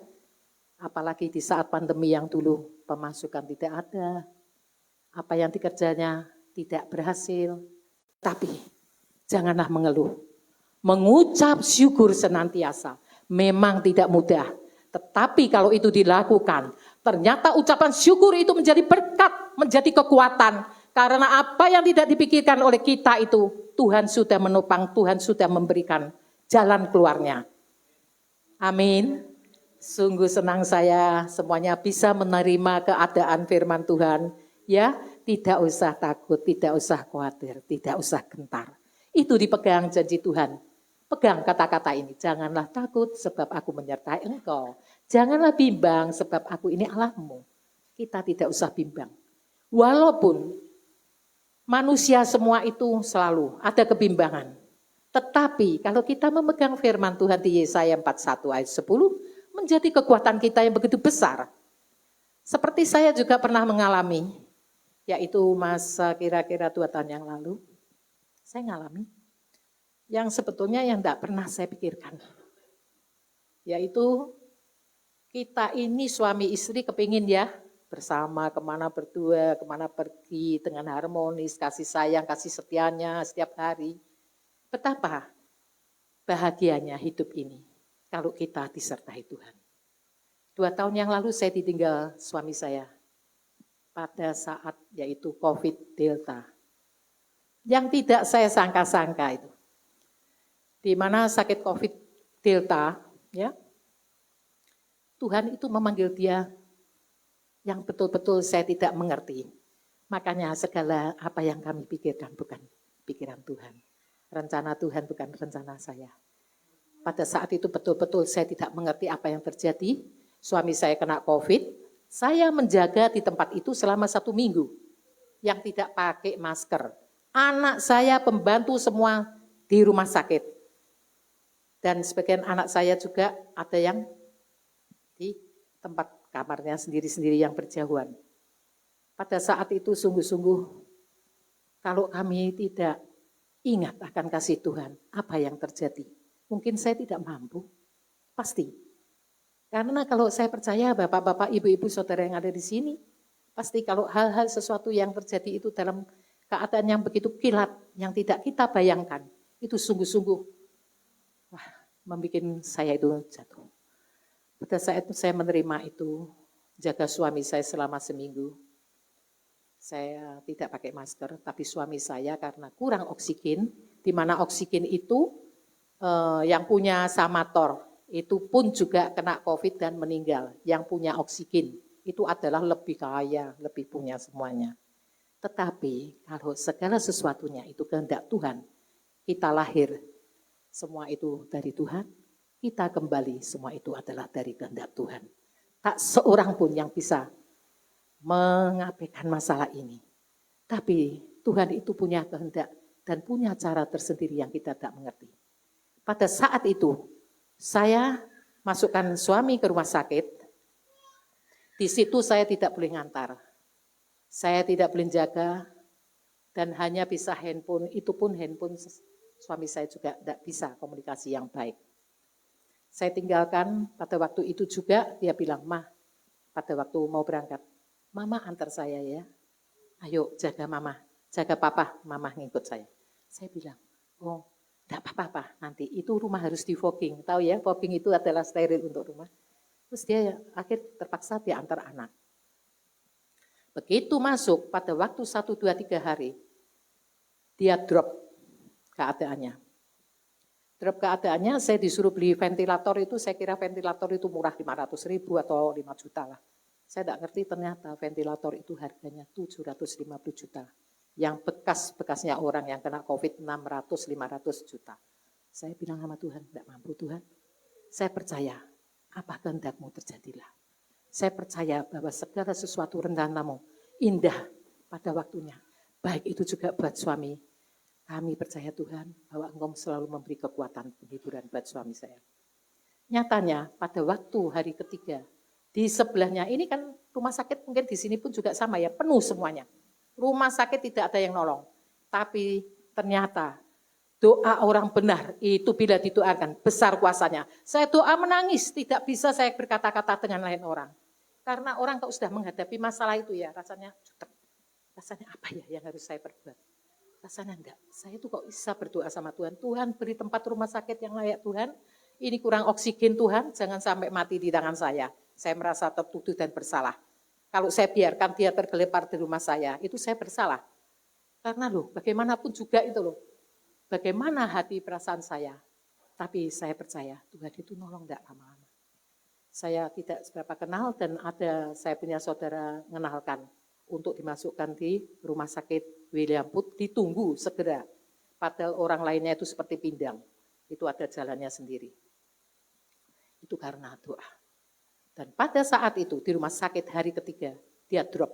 S3: apalagi di saat pandemi yang dulu pemasukan tidak ada, apa yang dikerjanya tidak berhasil. Tapi janganlah mengeluh, mengucap syukur senantiasa. Memang tidak mudah, tetapi kalau itu dilakukan, ternyata ucapan syukur itu menjadi berkat, menjadi kekuatan. Karena apa yang tidak dipikirkan oleh kita itu, Tuhan sudah menopang, Tuhan sudah memberikan jalan keluarnya. Amin. Sungguh senang saya semuanya bisa menerima keadaan firman Tuhan. Ya, tidak usah takut, tidak usah khawatir, tidak usah gentar. Itu dipegang janji Tuhan. Pegang kata-kata ini, janganlah takut sebab aku menyertai engkau. Janganlah bimbang sebab aku ini Allahmu. Kita tidak usah bimbang. Walaupun manusia semua itu selalu ada kebimbangan. Tetapi kalau kita memegang firman Tuhan di Yesaya 41 ayat 10, menjadi kekuatan kita yang begitu besar. Seperti saya juga pernah mengalami, yaitu masa kira-kira 2 tahun yang lalu, saya ngalami yang sebetulnya yang tidak pernah saya pikirkan. Yaitu kita ini suami istri kepingin ya, bersama kemana berdua, kemana pergi dengan harmonis, kasih sayang, kasih setianya setiap hari. Betapa bahagianya hidup ini kalau kita disertai Tuhan. 2 tahun yang lalu saya ditinggal suami saya pada saat yaitu COVID Delta. Yang tidak saya sangka-sangka itu. Di mana sakit COVID Delta, ya, Tuhan itu memanggil dia yang betul-betul saya tidak mengerti. Makanya segala apa yang kami pikirkan bukan pikiran Tuhan. Rencana Tuhan bukan rencana saya. Pada saat itu betul-betul saya tidak mengerti apa yang terjadi. Suami saya kena COVID, saya menjaga di tempat itu selama 1 minggu. Yang tidak pakai masker. Anak saya pembantu semua di rumah sakit. Dan sebagian anak saya juga ada yang di tempat kamarnya sendiri-sendiri yang berjauhan. Pada saat itu sungguh-sungguh kalau kami tidak ingat akan kasih Tuhan, apa yang terjadi? Mungkin saya tidak mampu, pasti. Karena kalau saya percaya bapak-bapak, ibu-ibu, saudara yang ada di sini, pasti kalau hal-hal sesuatu yang terjadi itu dalam keadaan yang begitu kilat, yang tidak kita bayangkan, itu sungguh-sungguh, wah, membuat saya itu jatuh. Pada saat itu saya menerima itu, jaga suami saya selama 1 minggu. Saya tidak pakai masker, tapi suami saya karena kurang oksigen, di mana oksigen itu yang punya Samator, itu pun juga kena COVID dan meninggal. Yang punya oksigen, itu adalah lebih kaya, lebih punya semuanya. Tetapi kalau segala sesuatunya itu kehendak Tuhan, kita lahir, semua itu dari Tuhan, kita kembali, semua itu adalah dari kehendak Tuhan. Tak seorang pun yang bisa mengabaikan masalah ini. Tapi Tuhan itu punya kehendak dan punya cara tersendiri yang kita tak mengerti. Pada saat itu, saya masukkan suami ke rumah sakit. Di situ saya tidak boleh ngantar. Saya tidak boleh jaga dan hanya bisa handphone, itu pun handphone suami saya juga tidak bisa komunikasi yang baik. Saya tinggalkan pada waktu itu juga dia bilang, "Ma, pada waktu mau berangkat, Mama antar saya ya, ayo jaga mama, jaga papa, mama ngikut saya." Saya bilang, "Oh, enggak apa-apa, nanti itu rumah harus di fogging." Tahu ya, fogging itu adalah steril untuk rumah. Terus dia akhir terpaksa dia antar anak. Begitu masuk pada waktu 1, 2, 3 hari, dia drop keadaannya. Drop keadaannya, saya disuruh beli ventilator itu, saya kira ventilator itu murah 500.000 atau 5 juta lah. Saya tidak ngerti ternyata ventilator itu harganya 750 juta. Yang bekas-bekasnya orang yang kena COVID 600-500 juta. Saya bilang sama Tuhan, tidak mampu Tuhan. Saya percaya, apa kehendak-Mu terjadilah. Saya percaya bahwa segala sesuatu rencanamu indah pada waktunya. Baik itu juga buat suami. Kami percaya Tuhan bahwa Engkau selalu memberi kekuatan penghiburan buat suami saya. Nyatanya pada waktu hari ketiga, di sebelahnya, ini kan rumah sakit mungkin di sini pun juga sama ya, penuh semuanya. Rumah sakit tidak ada yang nolong. Tapi ternyata doa orang benar itu bila didoakan, besar kuasanya. Saya doa menangis, tidak bisa saya berkata-kata dengan lain orang. Karena orang kalau sudah menghadapi masalah itu ya, rasanya jutek. Rasanya apa ya yang harus saya perbuat? Rasanya enggak. Saya itu kok bisa berdoa sama Tuhan. Tuhan beri tempat rumah sakit yang layak Tuhan. Ini kurang oksigen Tuhan, jangan sampai mati di tangan saya. Saya merasa tertuduh dan bersalah. Kalau saya biarkan dia tergelepar di rumah saya, itu saya bersalah. Karena loh, bagaimanapun juga itu loh. Bagaimana hati perasaan saya. Tapi saya percaya Tuhan itu nolong enggak lama-lama. Saya tidak seberapa kenal dan ada saya punya saudara mengenalkan untuk dimasukkan di rumah sakit William Booth, ditunggu segera. Padahal orang lainnya itu seperti pindang. Itu ada jalannya sendiri. Itu karena doa. Dan pada saat itu di rumah sakit hari ketiga, dia drop.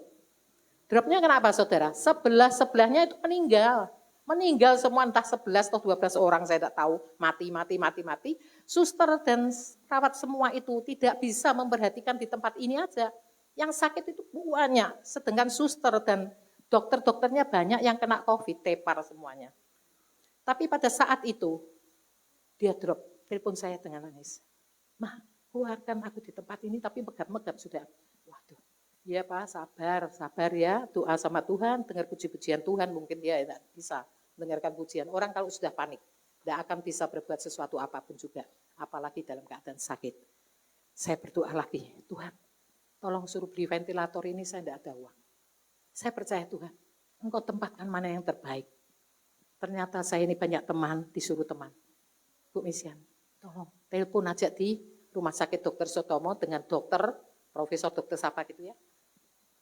S3: Dropnya kenapa saudara? Sebelahnya itu meninggal. Meninggal semua entah 11 atau 12 orang saya tidak tahu. Mati. Suster dan perawat semua itu tidak bisa memperhatikan di tempat ini aja. Yang sakit itu banyak. Sedangkan suster dan dokter-dokternya banyak yang kena COVID, tepar semuanya. Tapi pada saat itu dia drop, telepon saya dengan nangis. Mah, keluarkan aku di tempat ini tapi megap-megap sudah. Waduh, ya Pak, sabar ya, doa sama Tuhan, dengar puji-pujian Tuhan, mungkin dia tidak bisa mendengarkan pujian. Orang kalau sudah panik, tidak akan bisa berbuat sesuatu apapun juga, apalagi dalam keadaan sakit. Saya berdoa lagi, Tuhan, tolong suruh beli ventilator ini, saya tidak ada uang. Saya percaya Tuhan, Engkau tempatkan mana yang terbaik. Ternyata saya ini banyak teman, disuruh teman. Bu Mesian, tolong telepon aja di Rumah Sakit Dr. Sotomo dengan dokter, profesor dokter siapa gitu ya.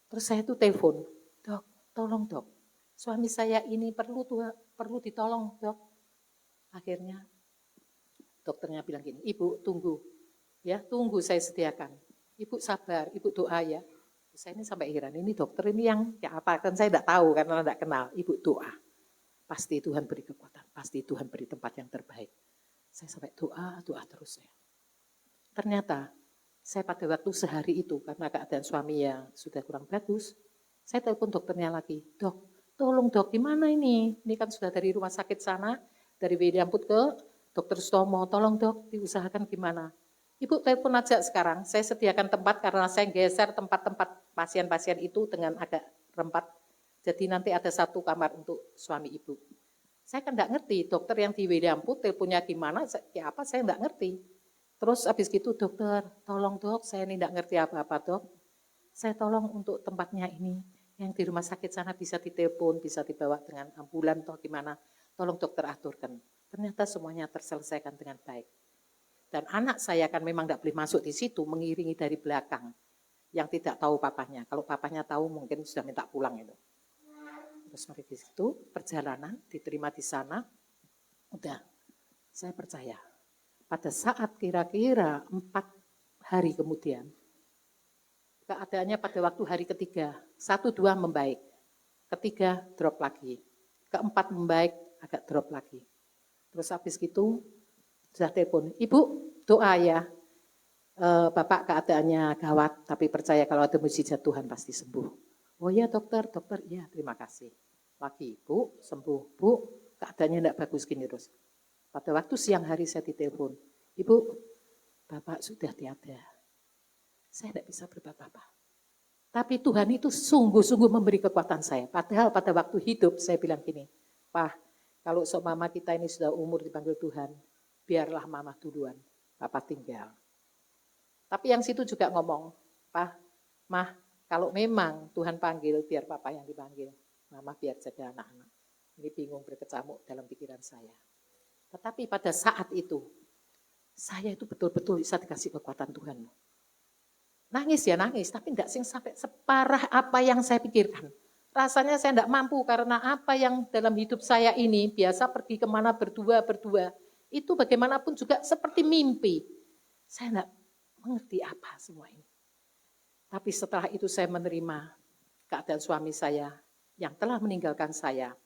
S3: Terus saya itu telepon, dok, tolong dok, suami saya ini perlu ditolong dok. Akhirnya dokternya bilang gini, ibu tunggu, ya tunggu saya sediakan. Ibu sabar, ibu doa ya. Saya ini sampai heran, ini dokter ini yang ya apa, kan saya tidak tahu karena tidak kenal. Ibu doa, pasti Tuhan beri kekuatan, pasti Tuhan beri tempat yang terbaik. Saya sampai doa terus saya. Ternyata saya pada waktu sehari itu karena keadaan suami yang sudah kurang bagus, saya telepon dokternya lagi, dok, tolong dok, di mana ini? Ini kan sudah dari rumah sakit sana, dari Widiamput ke Dr. Stomo, tolong dok, diusahakan gimana? Ibu telepon aja sekarang, saya sediakan tempat karena saya geser tempat-tempat pasien-pasien itu dengan agak rempat. Jadi nanti ada satu kamar untuk suami ibu. Saya kan enggak ngerti, dokter yang di Widiamput teleponnya gimana, kayak apa saya enggak ngerti. Terus habis gitu dokter, tolong dok, saya ini enggak ngerti apa-apa dok. Saya tolong untuk tempatnya ini, yang di rumah sakit sana bisa ditelepon, bisa dibawa dengan ambulan atau gimana. Tolong dokter aturkan. Ternyata semuanya terselesaikan dengan baik. Dan anak saya kan memang enggak boleh masuk di situ, mengiringi dari belakang. Yang tidak tahu papanya. Kalau papanya tahu mungkin sudah minta pulang itu. Terus mari di situ, perjalanan diterima di sana. Udah, saya percaya. Pada saat kira-kira 4 hari kemudian, keadaannya pada waktu hari ketiga, 1, 2 membaik. Ketiga drop lagi. Keempat membaik, agak drop lagi. Terus habis gitu, sudah telepon, ibu doa ya, bapak keadaannya gawat, tapi percaya kalau ada mujizat Tuhan pasti sembuh. Oh ya dokter, iya terima kasih. Lagi ibu sembuh, bu keadaannya tidak bagus gini terus. Pada waktu siang hari saya ditelepon, ibu bapak sudah tiada. Saya tidak bisa berbuat apa-apa. Tapi Tuhan itu sungguh-sungguh memberi kekuatan saya. Padahal pada waktu hidup saya bilang gini, Pak, kalau mama kita ini sudah umur dipanggil Tuhan, biarlah mama duluan, papa tinggal. Tapi yang situ juga ngomong, Pak, Mah, kalau memang Tuhan panggil, biar papa yang dipanggil. Mama biar jaga anak-anak. Ini bingung berkecamuk dalam pikiran saya. Tetapi pada saat itu, saya itu betul-betul bisa dikasih kekuatan Tuhan. Nangis ya nangis, tapi enggak sampai separah apa yang saya pikirkan. Rasanya saya enggak mampu karena apa yang dalam hidup saya ini, biasa pergi kemana berdua, itu bagaimanapun juga seperti mimpi. Saya enggak mengerti apa semua ini. Tapi setelah itu saya menerima keadaan suami saya yang telah meninggalkan saya.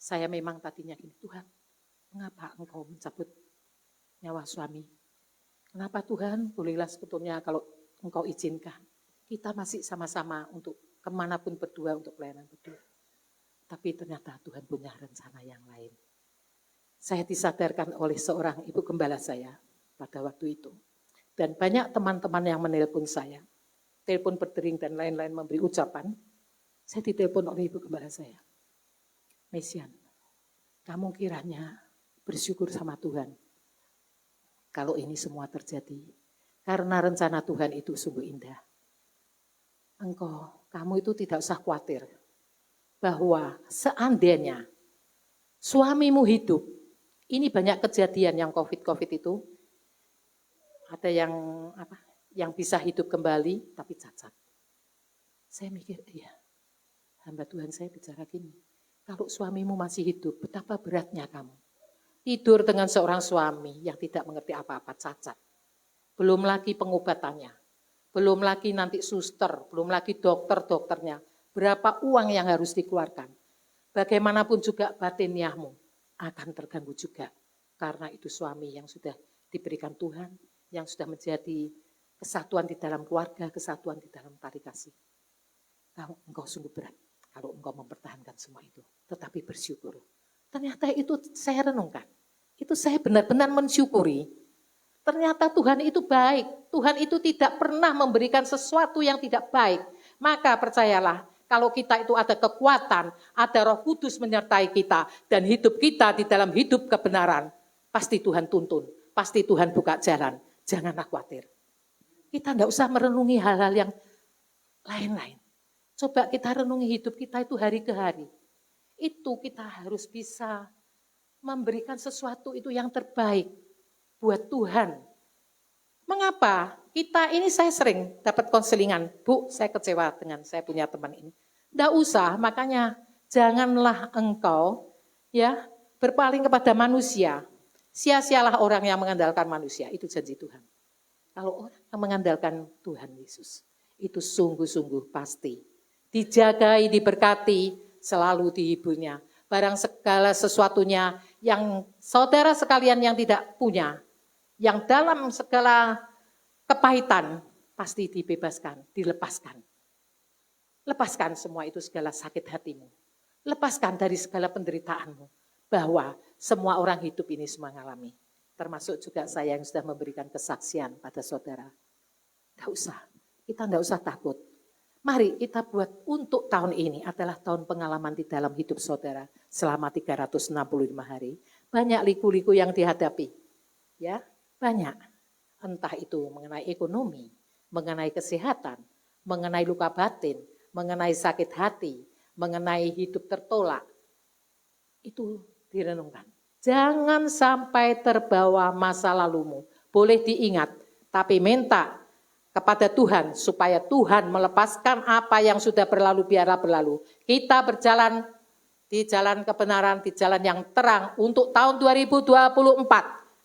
S3: Saya memang tadinya gini, Tuhan, mengapa engkau mencabut nyawa suami? Kenapa Tuhan? Bolehlah sebetulnya kalau engkau izinkan. Kita masih sama-sama untuk kemanapun berdua, untuk pelayanan berdua. Tapi ternyata Tuhan punya rencana yang lain. Saya disadarkan oleh seorang ibu gembala saya pada waktu itu. Dan banyak teman-teman yang menelpon saya. Telepon berdering dan lain-lain memberi ucapan. Saya ditelepon oleh ibu gembala saya. Mesian, kamu kiranya bersyukur sama Tuhan. Kalau ini semua terjadi. Karena rencana Tuhan itu sungguh indah. Kamu itu tidak usah khawatir. Bahwa seandainya suamimu hidup, ini banyak kejadian yang COVID itu, ada yang bisa hidup kembali tapi cacat. Saya mikir, iya, hamba Tuhan saya bicara gini, kalau suamimu masih hidup, betapa beratnya kamu. Tidur dengan seorang suami yang tidak mengerti apa-apa, cacat. Belum lagi pengobatannya, belum lagi nanti suster, belum lagi dokternya. Berapa uang yang harus dikeluarkan. bagaimanapun juga batiniahmu akan terganggu juga. Karena itu suami yang sudah diberikan Tuhan, yang sudah menjadi kesatuan di dalam keluarga, kesatuan di dalam tali kasih. Engkau sungguh berat kalau engkau mempertahankan semua itu. Tetapi bersyukur. Ternyata itu saya renungkan. Itu saya benar-benar mensyukuri. Ternyata Tuhan itu baik. Tuhan itu tidak pernah memberikan sesuatu yang tidak baik. Maka percayalah, kalau kita itu ada kekuatan, ada Roh Kudus menyertai kita, dan hidup kita di dalam hidup kebenaran, pasti Tuhan tuntun, pasti Tuhan buka jalan. Janganlah khawatir. Kita enggak usah merenungi hal-hal yang lain-lain. Coba kita renungi hidup kita itu hari ke hari. Itu kita harus bisa memberikan sesuatu itu yang terbaik buat Tuhan. Mengapa? Saya sering dapat konselingan. Bu, saya kecewa dengan saya punya teman ini. Enggak usah, makanya janganlah engkau ya berpaling kepada manusia. Sia-sialah orang yang mengandalkan manusia, itu janji Tuhan. Kalau orang yang mengandalkan Tuhan Yesus, itu sungguh-sungguh pasti. Dijagai, diberkati, selalu dihiburnya. Barang segala sesuatunya yang saudara sekalian yang tidak punya, yang dalam segala kepahitan, pasti dibebaskan, dilepaskan. Lepaskan semua itu segala sakit hatimu. Lepaskan dari segala penderitaanmu. Bahwa semua orang hidup ini semua mengalami. Termasuk juga saya yang sudah memberikan kesaksian pada saudara. Tidak usah, kita tidak usah takut. Mari kita buat untuk tahun ini adalah tahun pengalaman di dalam hidup saudara. Selama 365 hari. Banyak liku-liku yang dihadapi. Ya, banyak. Entah itu mengenai ekonomi, mengenai kesehatan, mengenai luka batin, mengenai sakit hati, mengenai hidup tertolak. Itu direnungkan. Jangan sampai terbawa masa lalumu. Boleh diingat, tapi minta kepada Tuhan supaya Tuhan melepaskan apa yang sudah berlalu biarlah berlalu. Kita berjalan di jalan kebenaran, di jalan yang terang untuk tahun 2024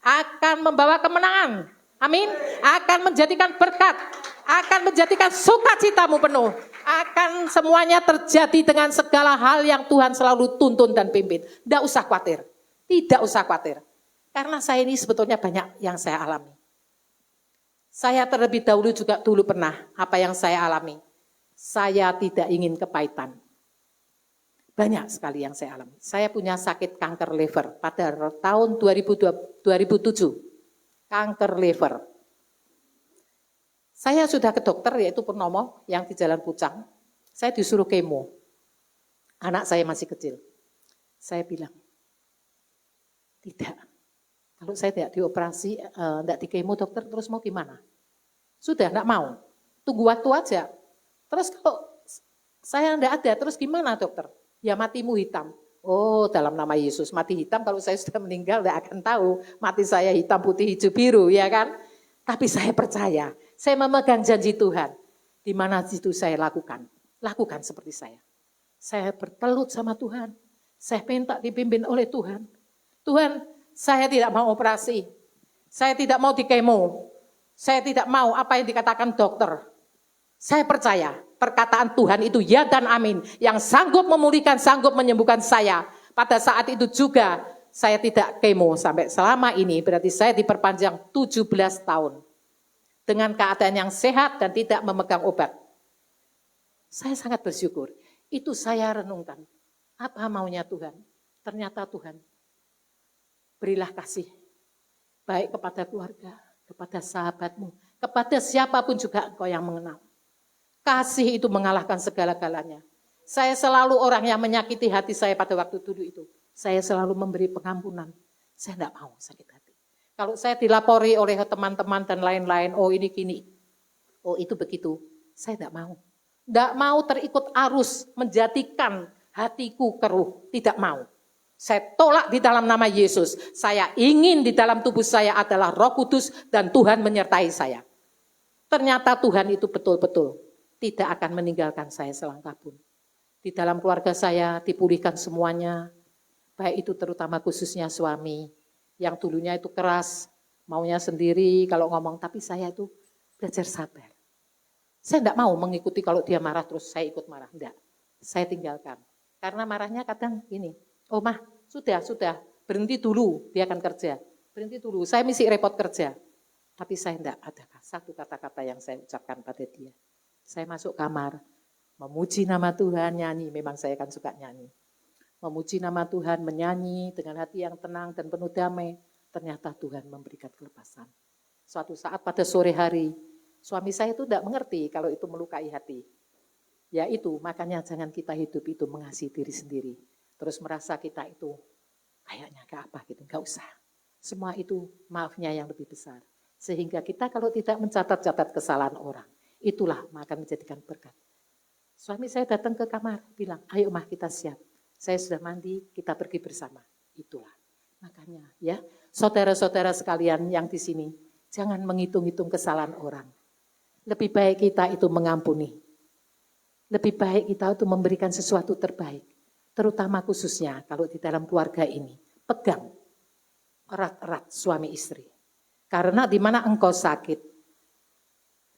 S3: akan membawa kemenangan. Amin. Akan menjadikan berkat, akan menjadikan sukacitamu penuh. Akan semuanya terjadi dengan segala hal yang Tuhan selalu tuntun dan pimpin. Tidak usah khawatir. Tidak usah khawatir. Karena saya ini sebetulnya banyak yang saya alami. Saya terlebih dahulu juga pernah apa yang saya alami. Saya tidak ingin kepahitan. Banyak sekali yang saya alami. Saya punya sakit kanker liver pada tahun 2007. Kanker liver. Saya sudah ke dokter yaitu Purnomo yang di Jalan Pucang. Saya disuruh kemo. Anak saya masih kecil. Saya bilang, tidak. Kalau saya tidak dioperasi, tidak di kemo dokter, terus mau gimana? Sudah, tidak mau. Tunggu waktu aja. Terus kalau saya tidak ada, terus gimana dokter? Ya matimu hitam. Oh, dalam nama Yesus, mati hitam kalau saya sudah meninggal tidak akan tahu. Mati saya hitam, putih, hijau, biru, ya kan? Tapi saya percaya, saya memegang janji Tuhan. Di mana itu saya lakukan. Lakukan seperti saya. Saya bertelut sama Tuhan. Saya minta dipimpin oleh Tuhan. Tuhan, saya tidak mau operasi. Saya tidak mau di kemo. Saya tidak mau apa yang dikatakan dokter. Saya percaya perkataan Tuhan itu ya dan amin. Yang sanggup memulihkan, sanggup menyembuhkan saya. Pada saat itu juga saya tidak kemo sampai selama ini. Berarti saya diperpanjang 17 tahun. Dengan keadaan yang sehat dan tidak memegang obat. Saya sangat bersyukur. Itu saya renungkan. Apa maunya Tuhan? Ternyata Tuhan berilah kasih. Baik kepada keluarga, kepada sahabatmu, kepada siapapun juga engkau yang mengenal. Kasih itu mengalahkan segala-galanya. Saya selalu orang yang menyakiti hati saya pada waktu dulu itu. Saya selalu memberi pengampunan. Saya tidak mau sakit hati. Kalau saya dilapori oleh teman-teman dan lain-lain, oh ini gini, oh itu begitu. Saya tidak mau. Tidak mau terikut arus menjadikan hatiku keruh. Tidak mau. Saya tolak di dalam nama Yesus. Saya ingin di dalam tubuh saya adalah Roh Kudus dan Tuhan menyertai saya. Ternyata Tuhan itu betul-betul tidak akan meninggalkan saya selangkah pun. Di dalam keluarga saya dipulihkan semuanya. Baik itu terutama khususnya suami. Yang dulunya itu keras, maunya sendiri kalau ngomong. Tapi saya itu belajar sabar. Saya tidak mau mengikuti kalau dia marah terus saya ikut marah. Tidak, saya tinggalkan. Karena marahnya kadang gini, oh mah sudah, berhenti dulu, dia akan kerja. Berhenti dulu, saya mesti repot kerja. Tapi saya enggak ada satu kata-kata yang saya ucapkan pada dia. Saya masuk kamar, memuji nama Tuhan, nyanyi, memang saya kan suka nyanyi. Memuji nama Tuhan, menyanyi dengan hati yang tenang dan penuh damai. Ternyata Tuhan memberikan kelepasan. Suatu saat pada sore hari, suami saya itu tidak mengerti kalau itu melukai hati. Ya itu, makanya jangan kita hidup itu mengasihi diri sendiri. Terus merasa kita itu kayaknya gak apa gitu, gak usah. Semua itu maafnya yang lebih besar. Sehingga kita kalau tidak mencatat-catat kesalahan orang, itulah maka menjadikan berkat. Suami saya datang ke kamar, bilang, ayo mah kita siap. Saya sudah mandi, kita pergi bersama. Itulah. Makanya ya, saudara-saudara sekalian yang di sini, jangan menghitung-hitung kesalahan orang. Lebih baik kita itu mengampuni. Lebih baik kita itu memberikan sesuatu terbaik. Terutama khususnya kalau di dalam keluarga ini. Pegang erat-erat suami istri. Karena di mana engkau sakit,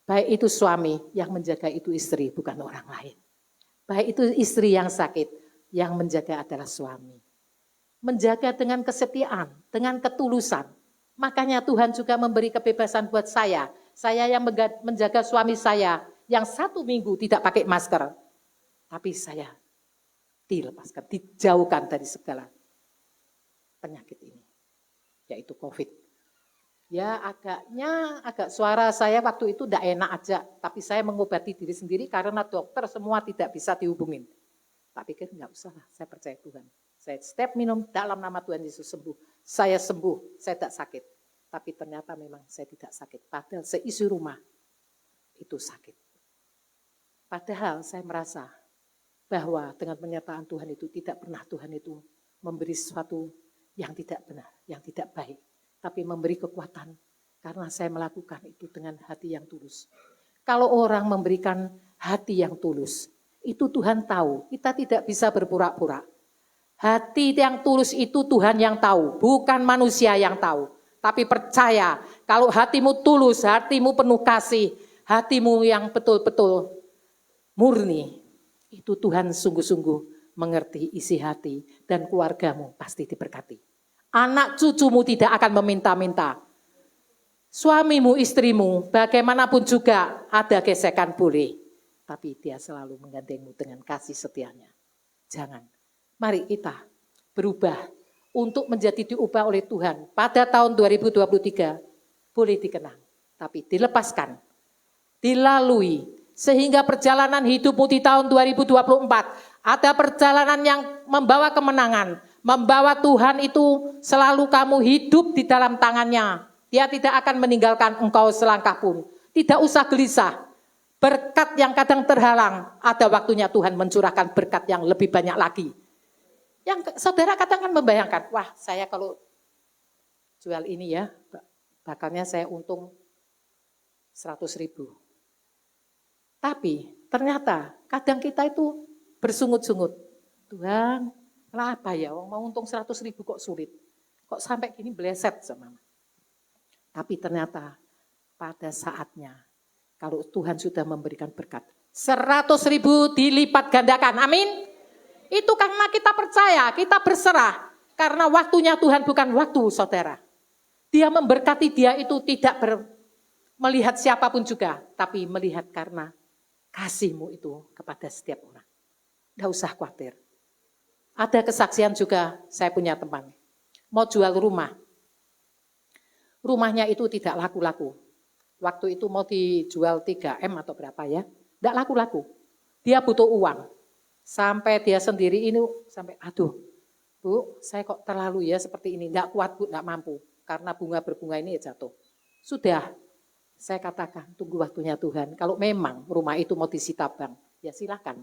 S3: baik itu suami yang menjaga itu istri, bukan orang lain. Baik itu istri yang sakit, yang menjaga adalah suami. Menjaga dengan kesetiaan, dengan ketulusan. Makanya Tuhan juga memberi kebebasan buat saya. Saya yang menjaga suami saya, yang 1 minggu tidak pakai masker. Tapi saya dilepaskan, dijauhkan dari segala penyakit ini. Yaitu COVID. Ya agak suara saya waktu itu tidak enak aja. Tapi saya mengobati diri sendiri karena dokter semua tidak bisa dihubungin. Tak pikir enggak usah lah, saya percaya Tuhan. Saya setiap minum dalam nama Tuhan Yesus sembuh. Saya sembuh, saya tidak sakit. Tapi ternyata memang saya tidak sakit. Padahal seisi rumah itu sakit. Padahal saya merasa bahwa dengan pernyataan Tuhan itu tidak pernah Tuhan itu memberi sesuatu yang tidak benar, yang tidak baik. Tapi memberi kekuatan karena saya melakukan itu dengan hati yang tulus. Kalau orang memberikan hati yang tulus, itu Tuhan tahu, kita tidak bisa berpura-pura. Hati yang tulus itu Tuhan yang tahu, bukan manusia yang tahu. Tapi percaya, kalau hatimu tulus, hatimu penuh kasih, hatimu yang betul-betul murni, itu Tuhan sungguh-sungguh mengerti isi hati dan keluargamu pasti diberkati. Anak cucumu tidak akan meminta-minta. Suamimu, istrimu, bagaimanapun juga ada gesekan boleh. Tapi dia selalu menggandengmu dengan kasih setianya. Jangan. Mari kita berubah untuk menjadi diubah oleh Tuhan. Pada tahun 2023 boleh dikenang. Tapi dilepaskan, dilalui. Sehingga perjalanan hidupmu di tahun 2024 ada perjalanan yang membawa kemenangan. Membawa Tuhan itu selalu kamu hidup di dalam tangannya. Dia tidak akan meninggalkan engkau selangkah pun. Tidak usah gelisah. Berkat yang kadang terhalang, ada waktunya Tuhan mencurahkan berkat yang lebih banyak lagi. Yang saudara kadang kan membayangkan, wah saya kalau jual ini ya, bakalnya saya untung 100.000. Tapi ternyata kadang kita itu bersungut-sungut. Tuhan, lah apa ya, mau untung 100.000 kok sulit. Kok sampai gini bleset sama. Tapi ternyata pada saatnya, kalau Tuhan sudah memberikan berkat, 100.000 dilipat gandakan, amin. Itu karena kita percaya, kita berserah. Karena waktunya Tuhan bukan waktu saudara. Dia memberkati dia itu tidak melihat siapapun juga, tapi melihat karena kasihmu itu kepada setiap orang. Tidak usah khawatir. Ada kesaksian juga, saya punya teman, mau jual rumah. Rumahnya itu tidak laku-laku. Waktu itu mau dijual 3M atau berapa ya, tidak laku-laku. Dia butuh uang. Sampai dia sendiri ini, sampai aduh, Bu, saya kok terlalu ya seperti ini, tidak kuat Bu, tidak mampu. Karena bunga berbunga ini jatuh. Sudah, saya katakan tunggu waktunya Tuhan. Kalau memang rumah itu mau disita bank, ya silakan.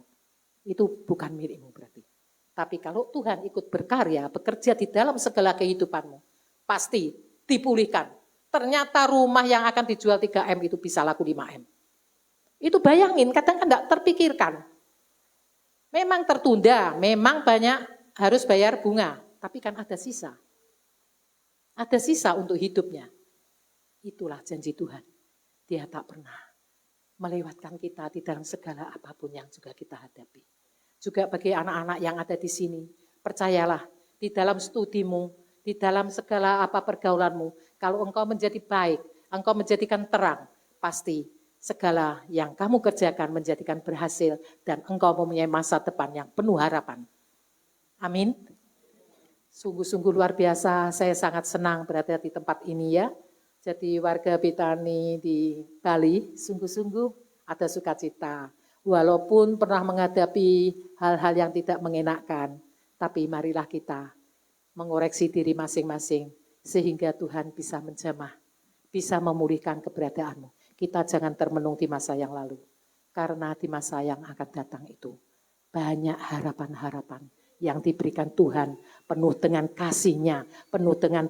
S3: Itu bukan milikmu berarti. Tapi kalau Tuhan ikut berkarya, bekerja di dalam segala kehidupanmu, pasti dipulihkan. Ternyata rumah yang akan dijual 3M itu bisa laku 5M. Itu bayangin, kadang kan tidak terpikirkan. Memang tertunda, memang banyak harus bayar bunga, tapi kan ada sisa. Ada sisa untuk hidupnya. Itulah janji Tuhan. Dia tak pernah melewatkan kita di dalam segala apapun yang juga kita hadapi. Juga bagi anak-anak yang ada di sini. Percayalah, di dalam studimu, di dalam segala apa pergaulanmu, kalau engkau menjadi baik, engkau menjadikan terang, pasti segala yang kamu kerjakan menjadikan berhasil dan engkau mempunyai masa depan yang penuh harapan. Amin. Sungguh-sungguh luar biasa, saya sangat senang berada di tempat ini ya. Jadi warga Betani di Bali sungguh-sungguh ada sukacita. Walaupun pernah menghadapi hal-hal yang tidak mengenakkan, tapi marilah kita mengoreksi diri masing-masing sehingga Tuhan bisa menjamah, bisa memulihkan keberadaanmu. Kita jangan termenung di masa yang lalu, karena di masa yang akan datang itu banyak harapan-harapan yang diberikan Tuhan, penuh dengan kasih-Nya, penuh dengan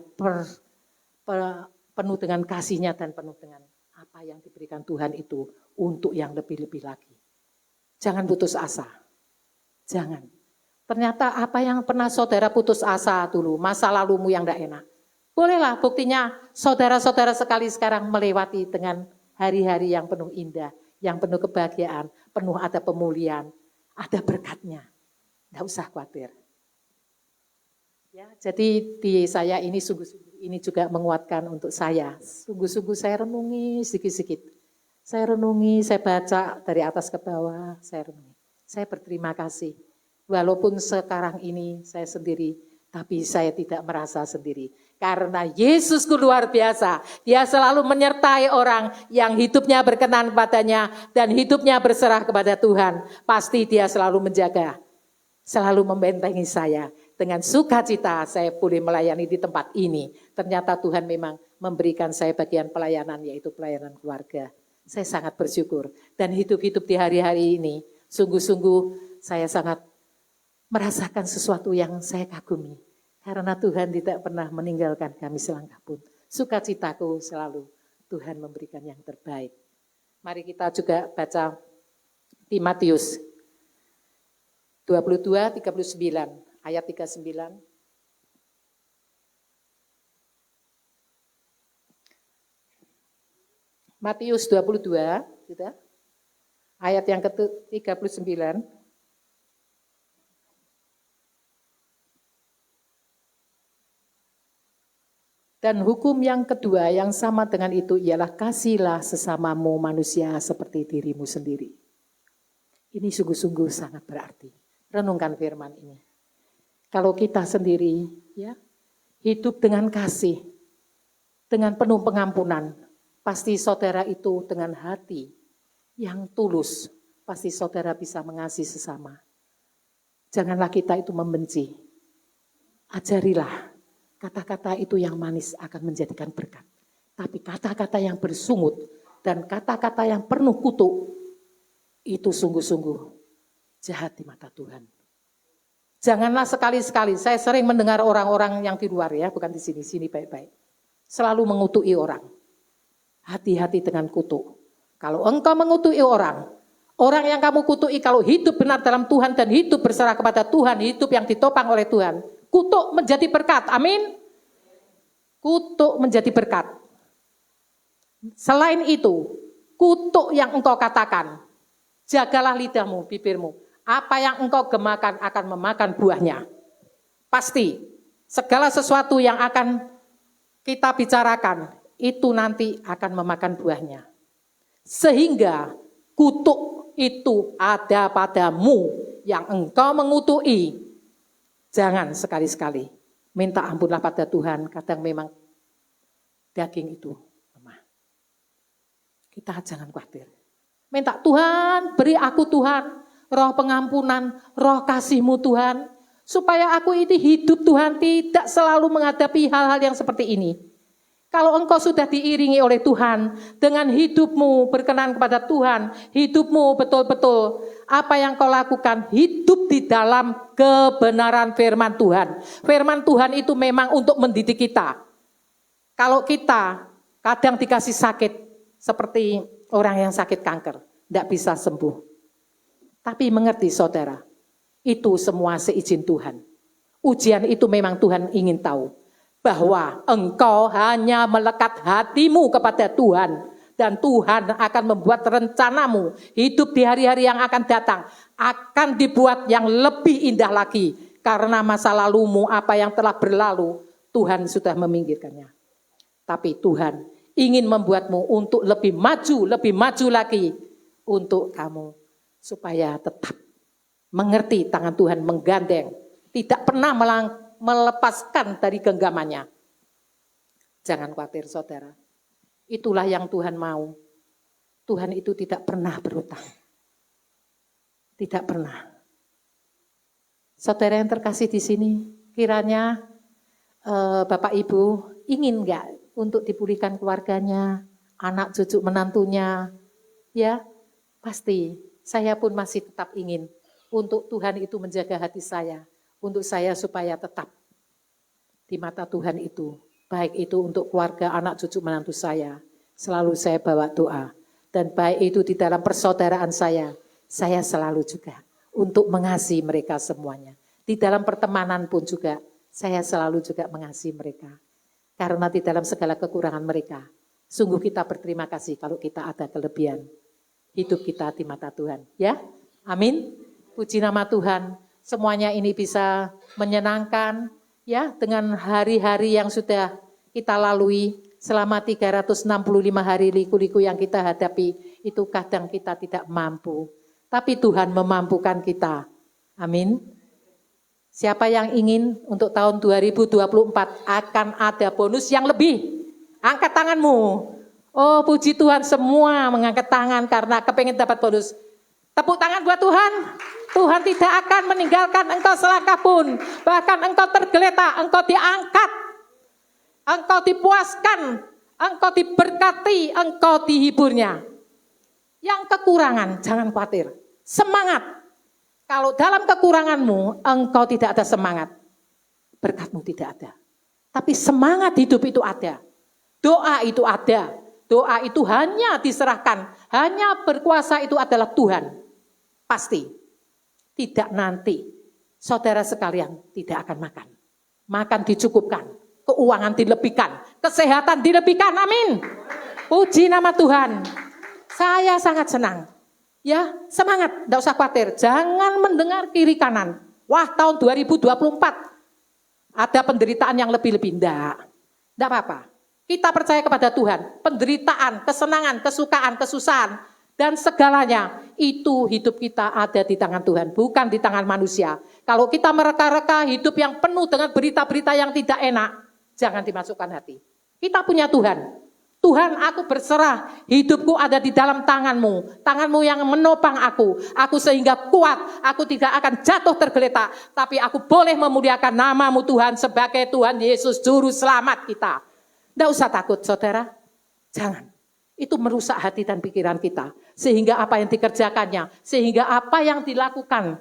S3: penuh dengan kasih-Nya dan penuh dengan apa yang diberikan Tuhan itu untuk yang lebih-lebih lagi. Jangan putus asa, jangan. Ternyata apa yang pernah saudara putus asa dulu, masa lalumu yang tidak enak. Bolehlah, buktinya saudara-saudara sekali sekarang melewati dengan hari-hari yang penuh indah, yang penuh kebahagiaan, penuh ada pemulihan, ada berkatnya. Tidak usah khawatir. Ya, jadi di saya ini sungguh-sungguh ini juga menguatkan untuk saya. Sungguh-sungguh saya renungi sedikit-sedikit. Saya renungi, saya baca dari atas ke bawah, saya renungi. Saya berterima kasih. Walaupun sekarang ini saya sendiri, tapi saya tidak merasa sendiri. Karena Yesusku luar biasa. Dia selalu menyertai orang yang hidupnya berkenan kepadanya dan hidupnya berserah kepada Tuhan. Pasti dia selalu menjaga, selalu membentengi saya. Dengan sukacita saya boleh melayani di tempat ini. Ternyata Tuhan memang memberikan saya bagian pelayanan, yaitu pelayanan keluarga. Saya sangat bersyukur. Dan hidup-hidup di hari-hari ini, sungguh-sungguh saya sangat merasakan sesuatu yang saya kagumi. Karena Tuhan tidak pernah meninggalkan kami selangkah pun. Sukacitaku selalu Tuhan memberikan yang terbaik. Mari kita juga baca di Matius 22:39, ayat 39. Matius 22, gitu, ayat yang ke-39. Dan hukum yang kedua yang sama dengan itu ialah kasihilah sesamamu manusia seperti dirimu sendiri. Ini sungguh-sungguh sangat berarti. Renungkan firman ini. Kalau kita sendiri ya hidup dengan kasih, dengan penuh pengampunan, pasti saudara itu dengan hati yang tulus, pasti saudara bisa mengasihi sesama. Janganlah kita itu membenci. Ajarilah kata-kata itu yang manis akan menjadikan berkat. Tapi kata-kata yang bersungut dan kata-kata yang penuh kutuk, itu sungguh-sungguh jahat di mata Tuhan. Janganlah sekali-sekali, saya sering mendengar orang-orang yang di luar ya, bukan di sini baik-baik. Selalu mengutuki orang. Hati-hati dengan kutuk. Kalau engkau mengutuki orang yang kamu kutuki kalau hidup benar dalam Tuhan dan hidup berserah kepada Tuhan, hidup yang ditopang oleh Tuhan, kutuk menjadi berkat, amin. Kutuk menjadi berkat. Selain itu, kutuk yang engkau katakan, jagalah lidahmu, bibirmu. Apa yang engkau gemakan akan memakan buahnya. Pasti, segala sesuatu yang akan kita bicarakan, itu nanti akan memakan buahnya. Sehingga kutuk itu ada padamu yang engkau mengutuki. Jangan sekali-sekali minta ampunlah pada Tuhan, kadang memang daging itu lemah. Kita jangan khawatir. Minta Tuhan, beri aku Tuhan, roh pengampunan, roh kasih-Mu Tuhan, supaya aku ini hidup Tuhan tidak selalu menghadapi hal-hal yang seperti ini. Kalau engkau sudah diiringi oleh Tuhan, dengan hidupmu berkenan kepada Tuhan, hidupmu betul-betul apa yang kau lakukan, hidup di dalam kebenaran firman Tuhan. Firman Tuhan itu memang untuk mendidik kita. Kalau kita kadang dikasih sakit, seperti orang yang sakit kanker, tidak bisa sembuh. Tapi mengerti saudara, itu semua seizin Tuhan. Ujian itu memang Tuhan ingin tahu. Bahwa engkau hanya melekat hatimu kepada Tuhan. Dan Tuhan akan membuat rencanamu hidup di hari-hari yang akan datang akan dibuat yang lebih indah lagi. Karena masa lalumu apa yang telah berlalu Tuhan sudah meminggirkannya. Tapi Tuhan ingin membuatmu untuk lebih maju lagi untuk kamu. Supaya tetap mengerti tangan Tuhan menggandeng. Tidak pernah melepaskan dari genggamannya. Jangan khawatir saudara. Itulah yang Tuhan mau. Tuhan itu tidak pernah berutang. Tidak pernah. Saudara yang terkasih di sini, kiranya Bapak Ibu ingin enggak untuk dipulihkan keluarganya, anak cucu menantunya, ya pasti saya pun masih tetap ingin untuk Tuhan itu menjaga hati saya, untuk saya supaya tetap di mata Tuhan itu, baik itu untuk keluarga, anak cucu menantu saya, selalu saya bawa doa, dan baik itu di dalam persaudaraan saya selalu juga untuk mengasihi mereka semuanya. Di dalam pertemanan pun juga, saya selalu juga mengasihi mereka. Karena di dalam segala kekurangan mereka, sungguh kita berterima kasih kalau kita ada kelebihan. Hidup kita di mata Tuhan. Ya, amin. Puji nama Tuhan. Semuanya ini bisa menyenangkan ya dengan hari-hari yang sudah kita lalui selama 365 hari liku-liku yang kita hadapi. Itu kadang kita tidak mampu. Tapi Tuhan memampukan kita. Amin. Siapa yang ingin untuk tahun 2024 akan ada bonus yang lebih? Angkat tanganmu. Oh puji Tuhan, semua mengangkat tangan karena kepengen dapat bonus. Tepuk tangan buat Tuhan. Tuhan tidak akan meninggalkan engkau selangkah pun. Bahkan engkau tergeletak, engkau diangkat. Engkau dipuaskan, engkau diberkati, engkau dihiburnya. Yang kekurangan, jangan khawatir. Semangat. Kalau dalam kekuranganmu, engkau tidak ada semangat. Berkatmu tidak ada. Tapi semangat hidup itu ada. Doa itu ada. Doa itu hanya diserahkan. Hanya berkuasa itu adalah Tuhan. Pasti. Tidak nanti. Saudara sekalian tidak akan makan. Makan dicukupkan. Keuangan dilebihkan. Kesehatan dilebihkan. Amin. Puji nama Tuhan. Saya sangat senang. Ya, semangat, enggak usah khawatir. Jangan mendengar kiri kanan. Wah, tahun 2024 ada penderitaan yang lebih-lebih. Enggak apa-apa. Kita percaya kepada Tuhan. Penderitaan, kesenangan, kesukaan, kesusahan, dan segalanya itu hidup kita ada di tangan Tuhan, bukan di tangan manusia. Kalau kita mereka-reka hidup yang penuh dengan berita-berita yang tidak enak, jangan dimasukkan hati. Kita punya Tuhan. Tuhan, aku berserah, hidupku ada di dalam tanganmu. Tanganmu yang menopang aku sehingga kuat, aku tidak akan jatuh tergeletak. Tapi aku boleh memuliakan namamu Tuhan sebagai Tuhan Yesus Juru Selamat kita. Tidak usah takut saudara, jangan. Itu merusak hati dan pikiran kita. Sehingga apa yang dikerjakannya, sehingga apa yang dilakukan,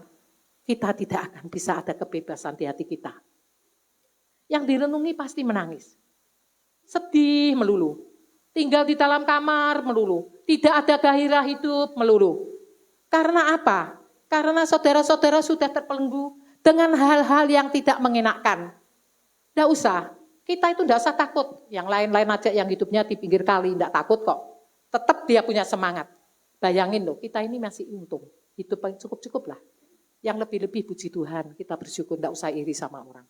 S3: kita tidak akan bisa ada kebebasan di hati kita. Yang direnungi pasti menangis. Sedih melulu. Tinggal di dalam kamar melulu. Tidak ada gairah hidup melulu. Karena apa? Karena saudara-saudara sudah terpelenggu dengan hal-hal yang tidak mengenakkan. Tidak usah. Kita itu tidak usah takut. Yang lain-lain aja yang hidupnya di pinggir kali. Tidak takut kok. Tetap dia punya semangat. Bayangin loh, kita ini masih untung. Hidup cukup-cukup lah. Yang lebih-lebih puji Tuhan. Kita bersyukur, tidak usah iri sama orang.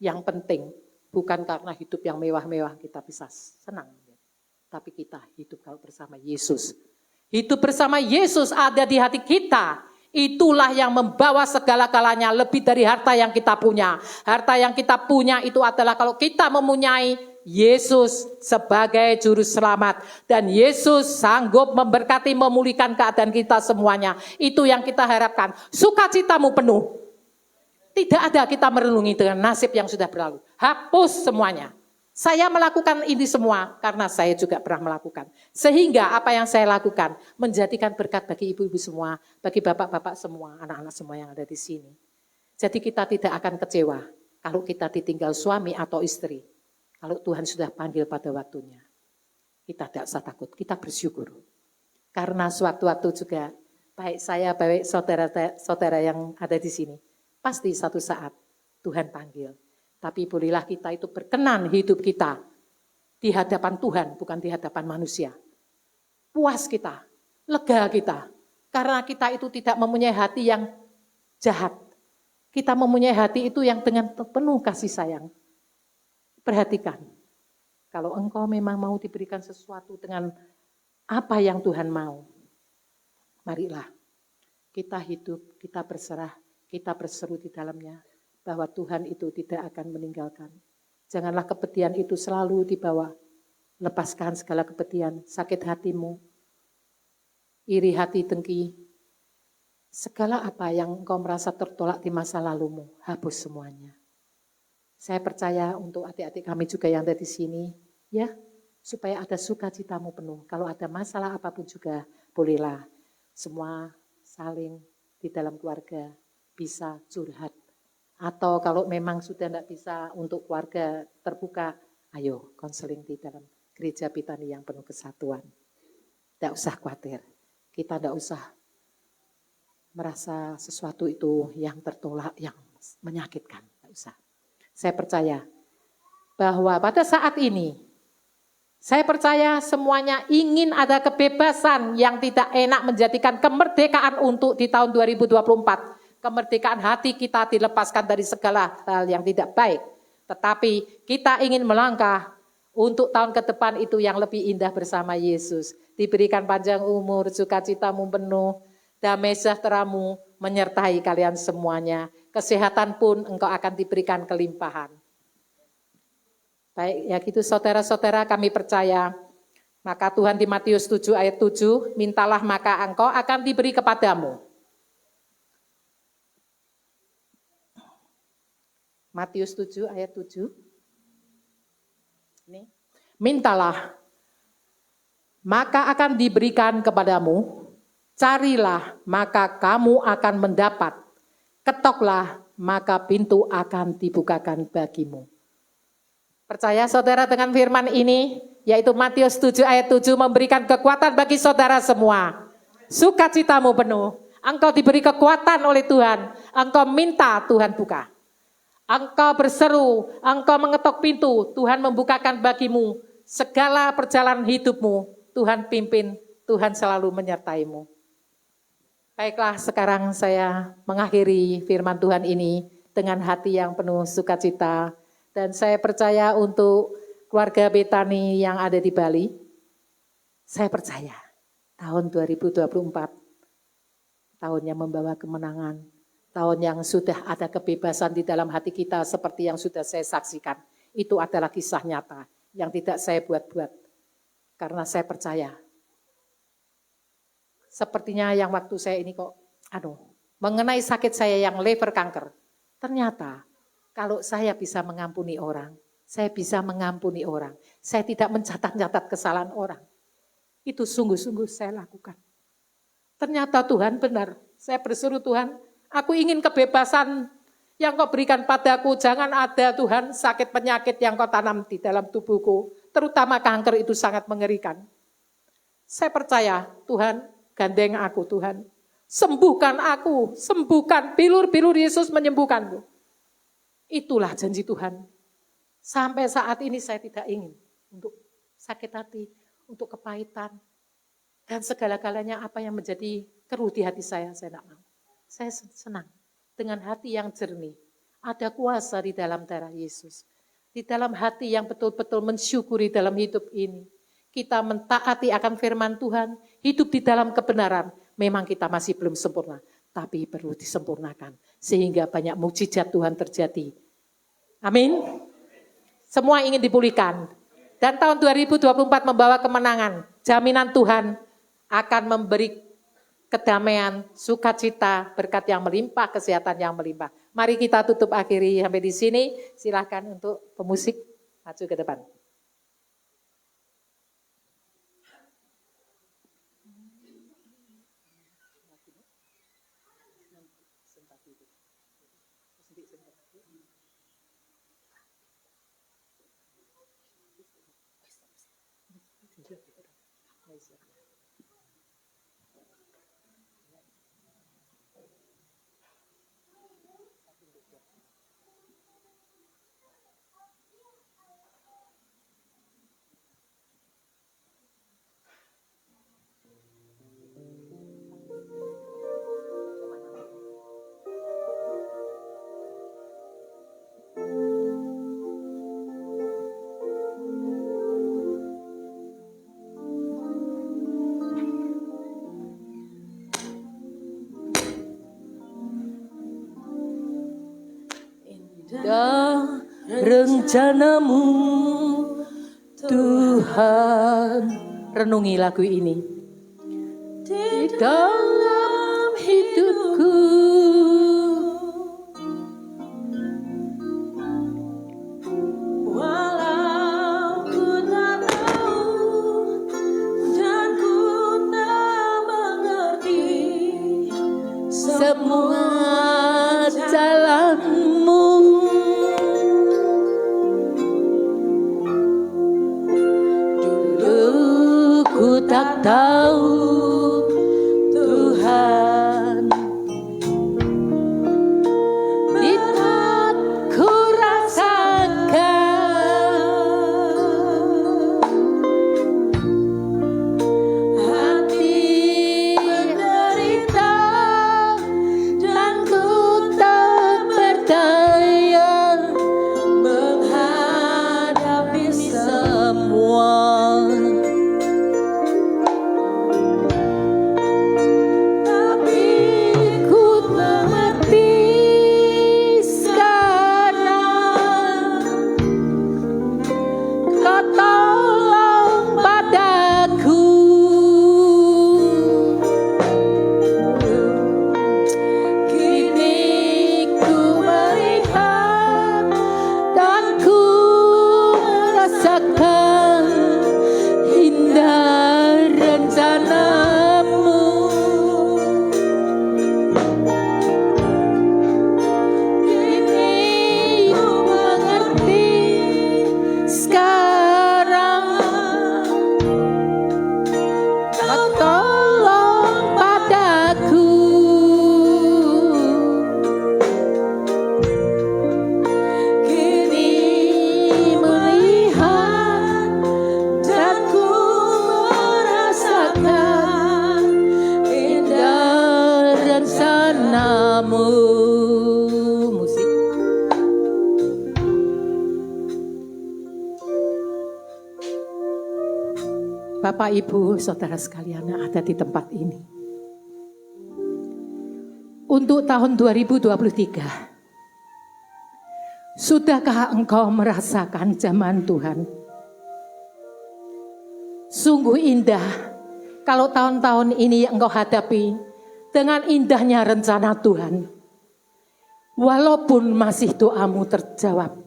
S3: Yang penting, bukan karena hidup yang mewah-mewah kita bisa senang. Tapi kita hidup kalau bersama Yesus. Hidup bersama Yesus ada di hati kita. Itulah yang membawa segala-galanya lebih dari harta yang kita punya. Harta yang kita punya itu adalah kalau kita mempunyai Yesus sebagai juru selamat. Dan Yesus sanggup memberkati, memulihkan keadaan kita semuanya. Itu yang kita harapkan. Sukacitamu penuh. Tidak ada kita merenungi dengan nasib yang sudah berlalu. Hapus semuanya. Saya melakukan ini semua karena saya juga pernah melakukan. Sehingga apa yang saya lakukan menjadikan berkat bagi ibu-ibu semua, bagi bapak-bapak semua, anak-anak semua yang ada di sini. Jadi kita tidak akan kecewa kalau kita ditinggal suami atau istri. Kalau Tuhan sudah panggil pada waktunya. Kita tidak usah takut, kita bersyukur. Karena sewaktu-waktu juga baik saya, baik saudara-saudara yang ada di sini. Pasti satu saat Tuhan panggil. Tapi bolehlah kita itu berkenan hidup kita di hadapan Tuhan, bukan di hadapan manusia. puas kita, lega kita. Karena kita itu tidak mempunyai hati yang jahat. Kita mempunyai hati itu yang dengan penuh kasih sayang. Perhatikan, kalau engkau memang mau diberikan sesuatu dengan apa yang Tuhan mau, marilah kita hidup, kita berserah, kita berseru di dalamnya, bahwa Tuhan itu tidak akan meninggalkan. Janganlah kepedihan itu selalu dibawa. Lepaskan segala kepedihan, sakit hatimu, iri hati, dengki, segala apa yang engkau merasa tertolak di masa lalumu, hapus semuanya. Saya percaya untuk adik-adik kami juga yang ada di sini, ya, supaya ada sukacitamu penuh. Kalau ada masalah apapun juga, bolehlah semua saling di dalam keluarga bisa curhat. Atau kalau memang sudah tidak bisa untuk keluarga terbuka, ayo konseling di dalam gereja Betani yang penuh kesatuan. Tidak usah khawatir, kita tidak usah merasa sesuatu itu yang tertolak, yang menyakitkan. Tidak usah. Saya percaya bahwa pada saat ini, saya percaya semuanya ingin ada kebebasan yang tidak enak menjadikan kemerdekaan untuk di tahun 2024. Kemerdekaan hati kita dilepaskan dari segala hal yang tidak baik. Tetapi kita ingin melangkah untuk tahun ke depan itu yang lebih indah bersama Yesus. Diberikan panjang umur, sukacitamu penuh, damai sejahteramu menyertai kalian semuanya. Kesehatan pun engkau akan diberikan kelimpahan. Baik, ya gitu saudara-saudara, kami percaya. Maka Tuhan di Matius 7 ayat 7, mintalah maka engkau akan diberi kepadamu. Matius 7 ayat 7. Ini. Mintalah, maka akan diberikan kepadamu. Carilah, maka kamu akan mendapat. Ketoklah, maka pintu akan dibukakan bagimu. Percaya saudara dengan firman ini, yaitu Matius 7 ayat 7 memberikan kekuatan bagi saudara semua. Sukacitamu penuh. Engkau diberi kekuatan oleh Tuhan. Engkau minta, Tuhan buka. Engkau berseru, engkau mengetok pintu, Tuhan membukakan bagimu. Segala perjalanan hidupmu, Tuhan pimpin, Tuhan selalu menyertaimu. Baiklah, sekarang saya mengakhiri firman Tuhan ini dengan hati yang penuh sukacita. Dan saya percaya untuk keluarga Betani yang ada di Bali, saya percaya tahun 2024, tahun yang membawa kemenangan, tahun yang sudah ada kebebasan di dalam hati kita seperti yang sudah saya saksikan. Itu adalah kisah nyata yang tidak saya buat-buat. Karena saya percaya. Sepertinya yang waktu saya ini kok, mengenai sakit saya yang liver kanker. Ternyata kalau saya bisa mengampuni orang, saya bisa mengampuni orang. Saya tidak mencatat-catat kesalahan orang. Itu sungguh-sungguh saya lakukan. Ternyata Tuhan benar. Saya berseru Tuhan, aku ingin kebebasan yang kau berikan padaku. Jangan ada Tuhan sakit penyakit yang kau tanam di dalam tubuhku. Terutama kanker itu sangat mengerikan. Saya percaya Tuhan gandeng aku Tuhan. Sembuhkan aku, sembuhkan. Bilur-bilur Yesus menyembuhkanku. Itulah janji Tuhan. Sampai saat ini saya tidak ingin untuk sakit hati, untuk kepahitan. Dan segala-galanya apa yang menjadi keruh di hati saya tidak mau. Saya senang dengan hati yang jernih. Ada kuasa di dalam darah Yesus. Di dalam hati yang betul-betul mensyukuri dalam hidup ini. Kita mentaati akan firman Tuhan, hidup di dalam kebenaran. Memang kita masih belum sempurna, tapi perlu disempurnakan. Sehingga banyak mukjizat Tuhan terjadi. Amin. Semua ingin dipulihkan. Dan tahun 2024 membawa kemenangan. Jaminan Tuhan akan memberi kedamaian, sukacita, berkat yang melimpah, kesehatan yang melimpah. Mari kita tutup akhiri sampai di sini. Silahkan untuk pemusik maju ke depan. indah rencanamu Tuhan. Renungi lagu ini di dalam hidupku.
S2: Walau ku tak tahu dan ku tak mengerti
S3: Semua jalanmu, dulu ku tak tahu Tuhan, bila ku rasakan hati menderita dan ku tak berdaya menghadapi semua. Tapi ku mengerti sekarang, Kau tolong padaku. Kini ku melihat dan ku rasakan indah rencanamu. Kini ku mengerti sekarang, Kau tolong padaku. Kini melihat dan ku merasakan indah rencanamu. Musik. Bapak, Ibu, Saudara sekalian yang ada di tempat ini. Untuk tahun 2023, sudahkah engkau merasakan zaman Tuhan? Sungguh indah kalau tahun-tahun ini engkau hadapi dengan indahnya rencana Tuhan. Walaupun masih doamu terjawab,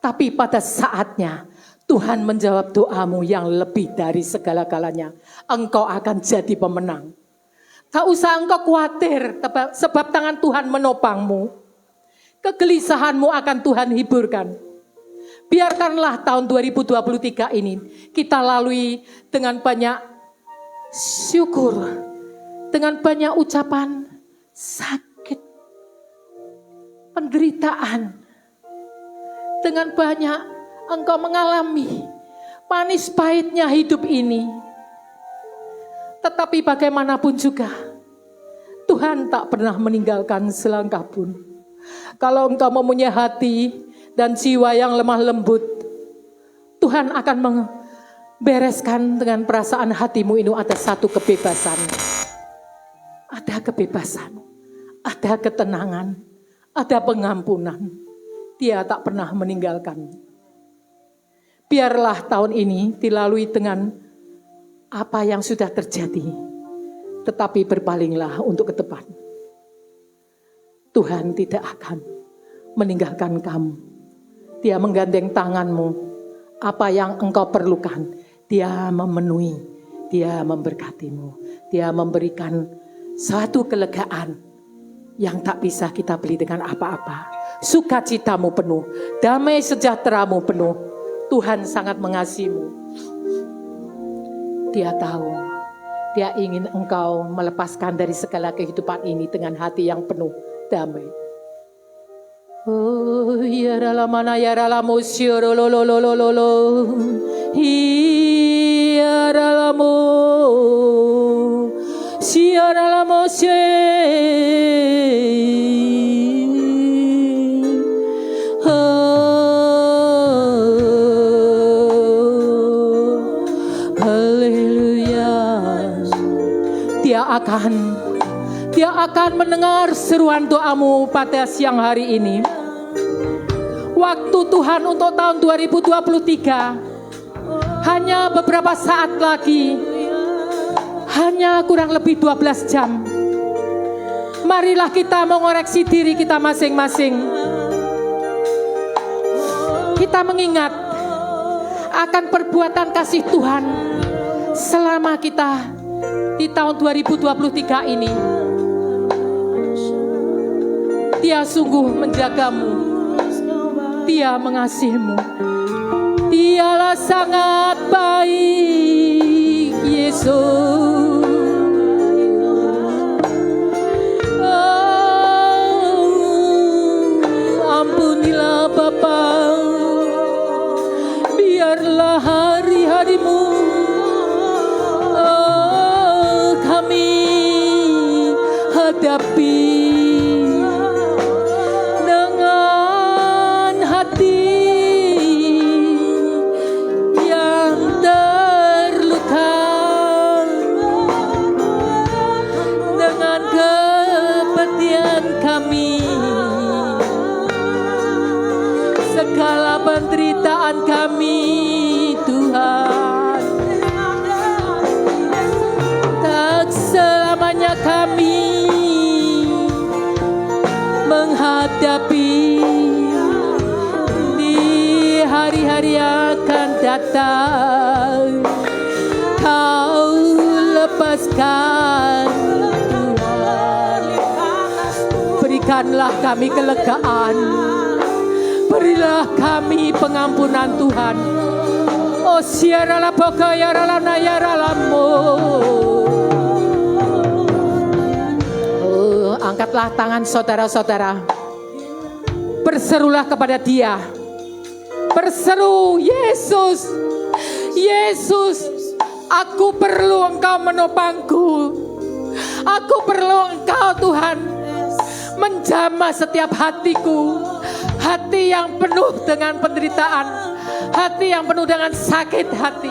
S3: tapi pada saatnya Tuhan menjawab doamu yang lebih dari segala-galanya. Engkau akan jadi pemenang. Tak usah engkau khawatir sebab tangan Tuhan menopangmu. Kegelisahanmu akan Tuhan hiburkan. Biarkanlah tahun 2023 ini kita lalui dengan banyak syukur, dengan banyak ucapan sakit, penderitaan, dengan banyak engkau mengalami manis pahitnya hidup ini. Tetapi bagaimanapun juga, Tuhan tak pernah meninggalkan selangkah pun. Kalau engkau mempunyai hati dan jiwa yang lemah lembut, Tuhan akan membereskan dengan perasaan hatimu ini ada satu kebebasan. Ada kebebasan, ada ketenangan, ada pengampunan. Dia tak pernah meninggalkan. Biarlah tahun ini dilalui dengan apa yang sudah terjadi, tetapi berpalinglah untuk ke depan. Tuhan tidak akan meninggalkan kamu. Dia menggandeng tanganmu. Apa yang engkau perlukan, Dia memenuhi, Dia memberkatimu. Dia memberikan suatu kelegaan yang tak bisa kita beli dengan apa-apa. Sukacitamu penuh, damai sejahteramu penuh. Tuhan sangat mengasihimu. Dia tahu, Dia ingin engkau melepaskan dari segala kehidupan ini dengan hati yang penuh damai. Oh ya ralamana ya ralamu syoro lo lo lo lo lo lo. Ya ralamu syara ralamu sy. Dia akan mendengar seruan doamu pada siang hari ini. Waktu Tuhan untuk tahun 2023 hanya beberapa saat lagi, hanya kurang lebih 12 jam. Marilah kita mengoreksi diri kita masing-masing. Kita mengingat akan perbuatan kasih Tuhan selama kita di tahun 2023 ini. Dia sungguh menjagamu, Dia mengasihimu. Dialah sangat baik, Yesus. Ampunilah Bapa, biarlah hari-harimu kami hadapi dengan hati yang terluka, dengan kepedihan kami, segala penderitaan kami, Tuhan. Tak selamanya kami menghadapi di hari-hari akan datang. Kau lepaskan, Tuhan. Berikanlah kami kelegaan. Berilah kami pengampunan, Tuhan. Oh, siaralah pokoknya ralana ya ralamu. Oh, angkatlah tangan saudara-saudara. Berserulah kepada Dia. Berseru, Yesus, Yesus, aku perlu Engkau menopangku. Aku perlu Engkau, Tuhan, menjamah setiap hatiku. Hati yang penuh dengan penderitaan, hati yang penuh dengan sakit hati,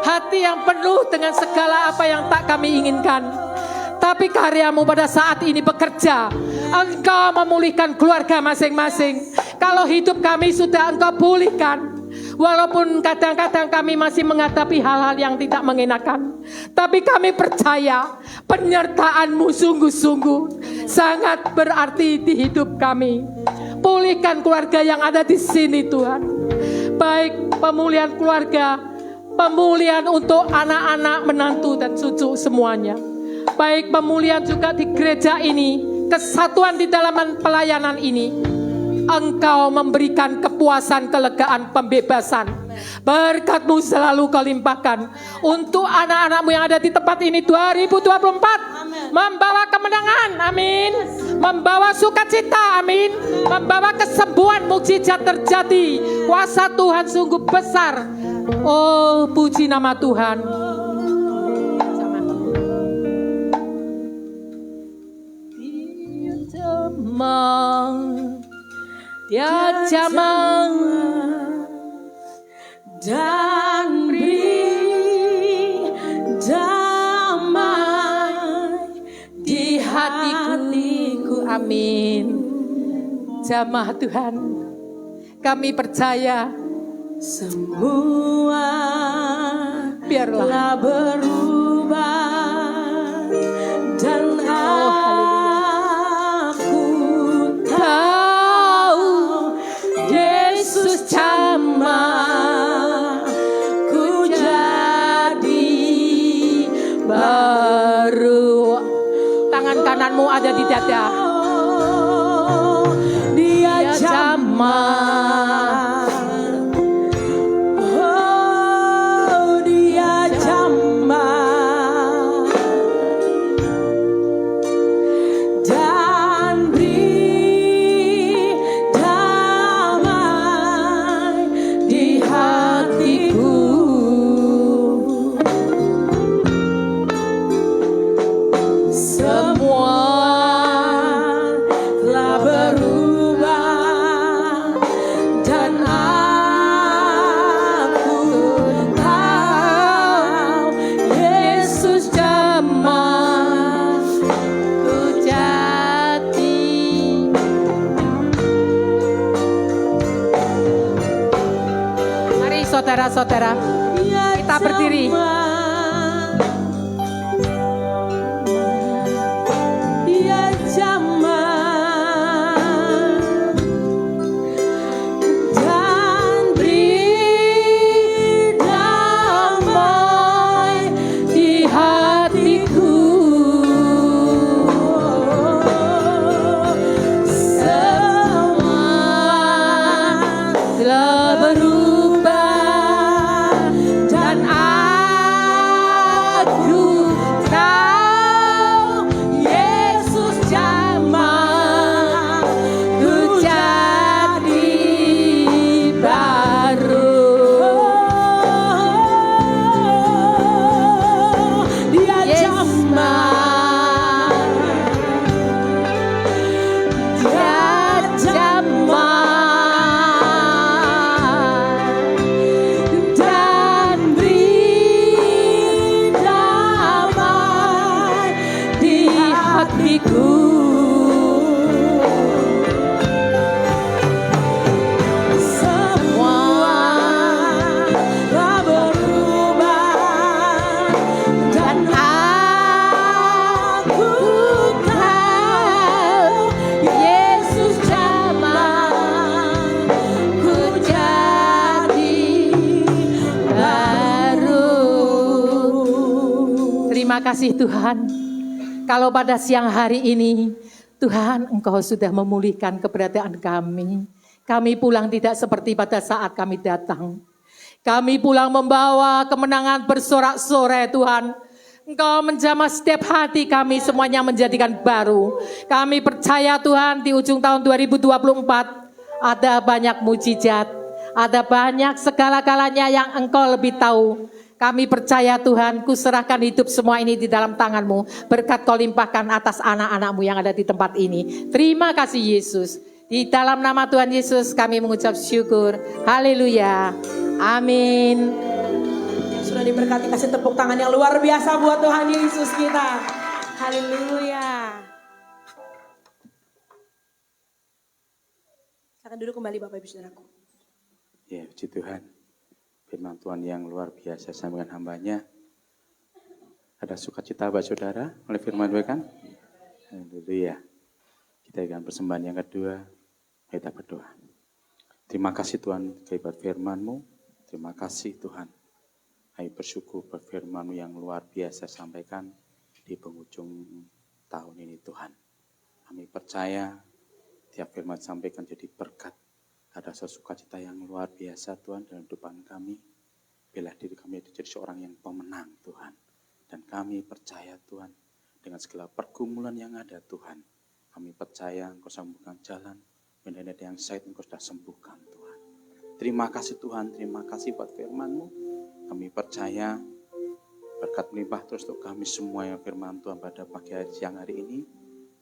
S3: hati yang penuh dengan segala apa yang tak kami inginkan. Tapi karya-Mu pada saat ini bekerja. Engkau memulihkan keluarga masing-masing. Kalau hidup kami sudah Engkau pulihkan, walaupun kadang-kadang kami masih menghadapi hal-hal yang tidak mengenakan, tapi kami percaya penyertaan-Mu sungguh-sungguh sangat berarti di hidup kami. Pulihkan keluarga yang ada di sini, Tuhan. Baik pemulihan keluarga, pemulihan untuk anak-anak, menantu dan cucu semuanya. Baik pemulihan juga di gereja ini, kesatuan di dalam pelayanan ini. Engkau memberikan kepuasan, kelegaan, pembebasan. Berkat-Mu selalu Kau limpahkan untuk anak-anak-Mu yang ada di tempat ini 2024. Membawa kemenangan, amin. Membawa sukacita, amin. Membawa kesembuhan, mukjizat terjadi. Kuasa Tuhan sungguh besar. Oh, puji nama Tuhan. Dia jamang
S2: dan beri damai
S3: di hatiku, amin. Jamah Tuhan, kami percaya
S2: semua
S3: biarlah
S2: telah berubah dan aku tahu Yesus jamah ku jadi
S3: baru. Tangan kananmu ada di dada.
S2: Dia jamah, oh Dia jamah dan beri damai di hatiku. Semua telah berubah dan aku tahu Yesus jamah ku jadi.
S3: saudara-saudara, kita berdiri.
S2: Ya zaman dan beri damai di hatiku. Semua telah berubah dan aku tahu Yesus jamah ku jadi baru. Dia jamah, dia jamah dan beri damai di hatiku. Semua telah berubah dan aku tahu Yesus jamah ku jadi baru.
S3: Terima kasih Tuhan. Kalau pada siang hari ini, Tuhan Engkau sudah memulihkan keberadaan kami. Kami pulang tidak seperti pada saat kami datang. Kami pulang membawa kemenangan bersorak-sorai Tuhan. Engkau menjamah setiap hati kami, semuanya menjadikan baru. Kami percaya Tuhan di ujung tahun 2024 ada banyak mujizat. Ada banyak segala-galanya yang Engkau lebih tahu. Kami percaya Tuhan, ku serahkan hidup semua ini di dalam tangan-Mu. Berkat Kau limpahkan atas anak-anak-Mu yang ada di tempat ini. Terima kasih Yesus. Di dalam nama Tuhan Yesus kami mengucap syukur. Haleluya. Amin.
S2: Sudah diberkati, kasih tepuk tangan yang luar biasa buat Tuhan Yesus kita. Haleluya. Silakan duduk kembali Bapak Ibu Saudaraku.
S4: Ya, puji Tuhan. Firman Tuhan yang luar biasa sampaikan hambanya. Ada sukacita Bapak Saudara oleh firman Tuhan kan? Haleluya. Kita akan persembahan yang kedua. Kita berdoa. Terima kasih Tuhan kehibat firman-Mu. Terima kasih Tuhan. Kami bersyukur buat firman-Mu yang luar biasa sampaikan di penghujung tahun ini Tuhan. Kami percaya tiap firman sampaikan jadi berkat. Ada sukacita yang luar biasa Tuhan dalam kehidupan kami. Bila diri kami jadi seorang yang pemenang Tuhan. Dan kami percaya Tuhan dengan segala pergumulan yang ada Tuhan. Kami percaya Engkau sambungkan jalan. Medan yang sakit Engkau sudah sembuhkan Tuhan. Terima kasih Tuhan, terima kasih buat firman-Mu. Kami percaya berkat melimpah terus untuk kami semua yang firman Tuhan pada pagi hari siang hari ini.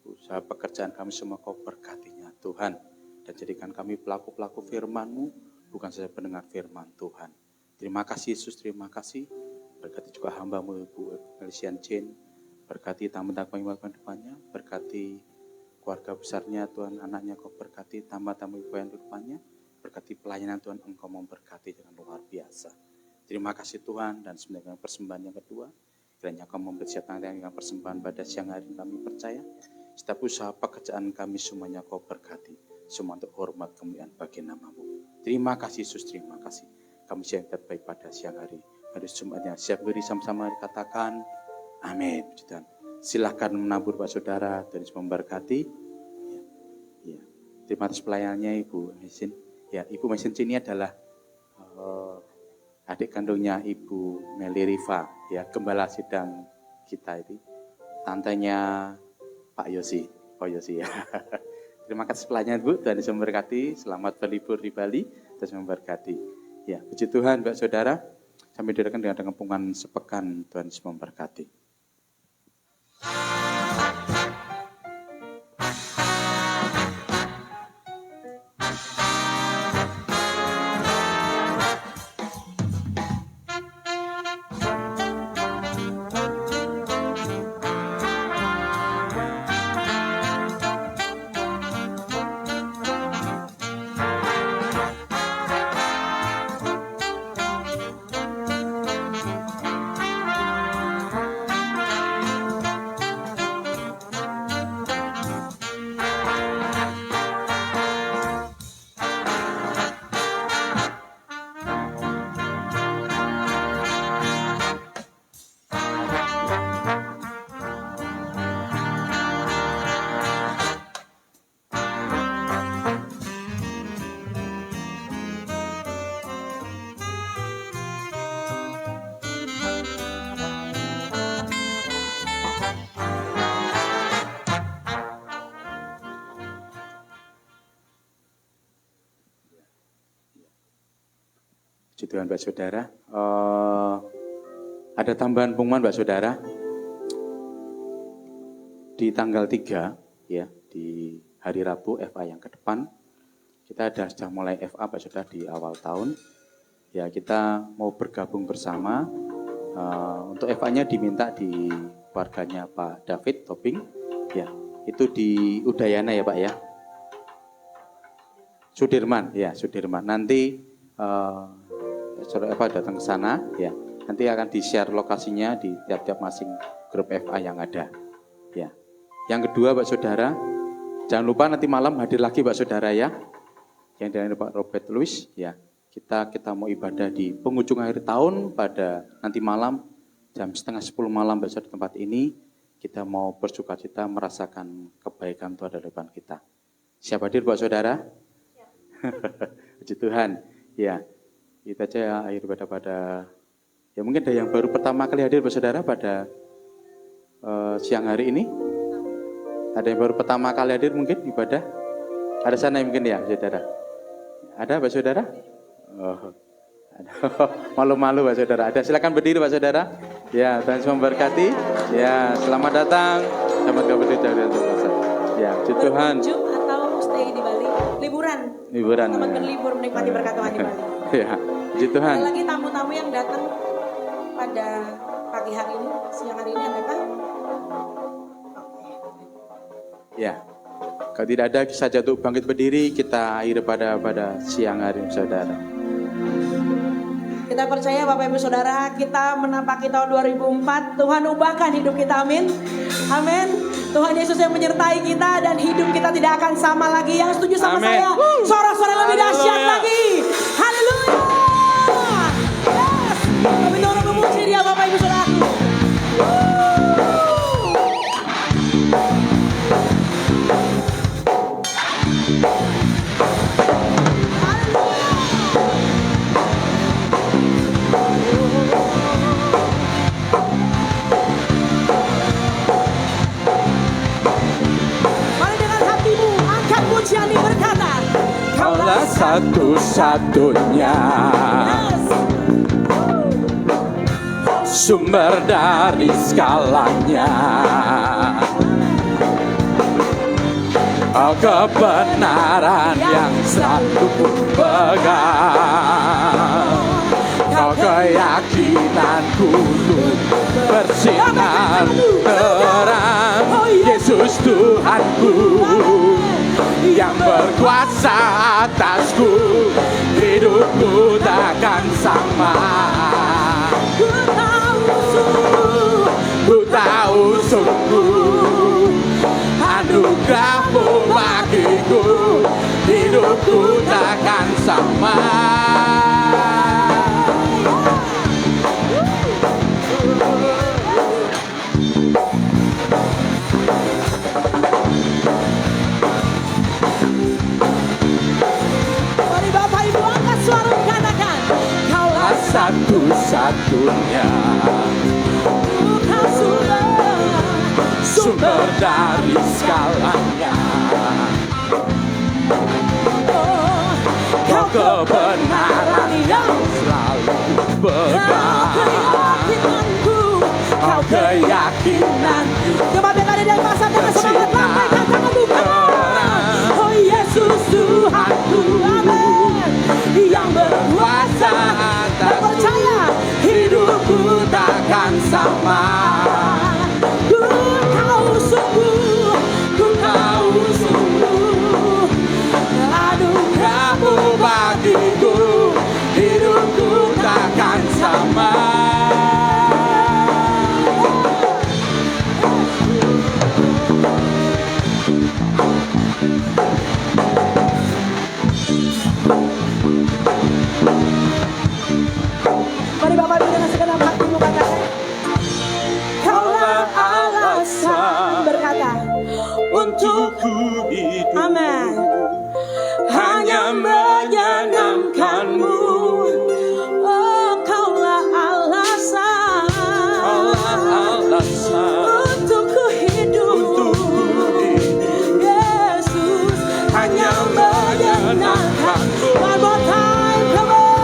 S4: Usaha pekerjaan kami semua Kau berkatinya Tuhan. Dan jadikan kami pelaku-pelaku firman-Mu, bukan saja pendengar firman Tuhan. Terima kasih Yesus, terima kasih. Berkati juga hamba-Mu Ibu Melisian Jane. Berkati tamu-tamu yang melakukan depannya. Berkati keluarga besarnya Tuhan, anaknya Kau berkati. Tamu-tamu Ibu yang depannya. Berkati pelayanan Tuhan, Engkau memberkati dengan luar biasa. Terima kasih Tuhan, dan sebenarnya persembahan yang kedua. Kiranya Kau mempersiapkan dengan persembahan pada siang hari ini kami percaya. Setiap usaha pekerjaan kami semuanya Kau berkati. Semua untuk hormat kemuliaan bagi nama-Mu. Terima kasih Yesus, terima kasih. Kami siap terbaik pada siang hari. Mari semuanya siap beri sama-sama dikatakan amin. Puji Tuhan. Silahkan menabur Pak Saudara dan memberkati. Ya. Terima kasih pelayanannya Ibu Mesin. Ya, Ibu Mesin ini adalah adik kandungnya Ibu Meli Riva, ya, gembala sidang kita itu. Tantenya Pak Yosi, Pak Yosi ya. Terima kasih pelayanan Bu, Tuhan Yesus memberkati. Selamat berlibur di Bali, Tuhan memberkati. Ya, puji Tuhan, Mbak Saudara. Sampai diadakan dengan pengampungan sepekan, Tuhan Yesus memberkati. Puji Tuhan Pak Saudara. Ada tambahan pengumuman Pak Saudara. Di tanggal 3 ya, di hari Rabu FA yang ke depan, kita sudah mulai FA Pak Saudara di awal tahun. Ya, kita mau bergabung bersama. Untuk FA-nya diminta di keluarganya Pak David Toping. Ya, itu di Udayana ya Pak ya. Sudirman, ya Sudirman. Nanti saudara FA datang ke sana, ya. Nanti akan di-share lokasinya di tiap-tiap masing grup FA yang ada. Ya. Yang kedua Pak Saudara, jangan lupa nanti malam hadir lagi Pak Saudara ya. Yang dari Pak Robert Louis, ya. Kita mau ibadah di penghujung akhir tahun pada nanti malam jam 9:30 malam Pak Saudara di tempat ini. Kita mau bersukacita merasakan kebaikan Tuhan di depan kita. Siap hadir Pak Saudara? Puji Tuhan. Ya. Kita aja akhir pada ya mungkin ada yang baru pertama kali hadir Pak Saudara pada siang hari ini. Ada yang baru pertama kali hadir mungkin ibadah? Ada sana mungkin ya Saudara? Ada Pak Saudara? Oh, malu-malu Pak Saudara. Ada, silakan berdiri Pak Saudara. Ya, Tuhan Yesus memberkati. Ya, selamat datang. Selamat berdiri dari Tuhan. Ya, puji Tuhan.
S2: Berkunjung atau stay di Bali? Liburan.
S4: Liburan.
S2: Selamat berlibur menikmati berkat Tuhan di Bali.
S4: Ya, puji Tuhan.
S2: Ada lagi tamu-tamu yang datang pada pagi hari ini, siang hari ini adakah?
S4: Ya. Kalau tidak ada kisah jatuh bangkit berdiri, kita akhiri pada siang hari ini Saudara.
S2: Kita percaya Bapak Ibu Saudara, kita menapaki tahun 2004, Tuhan ubahkan hidup kita, amin. Amin. Tuhan Yesus yang menyertai kita dan hidup kita tidak akan sama lagi. Yang setuju sama
S4: Amin.
S2: saya, sorak-sorak lebih dahsyat lagi. Haleluya. Yes. Kami dorong memuji Dia Bapak Ibu Saudara. Berkata,
S4: Kaulah satu-satunya sumber dari segalanya. Oh, kebenaran yang selalu ku pegang. Kau keyakinanku bersinar terang. Yesus Tuhanku yang berkuasa atasku, hidupku takkan sama. Ku tahu sungguh anugerahmu bagiku, hidupku takkan sama. Satu-satunya sumber dari segalanya. Kau kebenaran yang selalu pegang. Kau keyakinanku.
S2: Coba dengar dari pasar dengan semangat lambaikan tangan bukan. Oh Yesus Tuhanku, amin. Yang berkuasa dan percaya hidupku takkan sama. Ku tahu sungguh, anugerahmu bagiku, hidupku takkan sama. Mari Bapak Ibu dengan segenap hatimu katakan, Kaulah alasan berkata
S4: untukku hidup.
S2: Amin. Hanya menyenangkanmu. Oh, Kaulah alasan. Untukku hidup. Yesus hanya menyenangkanmu. One more time, come on.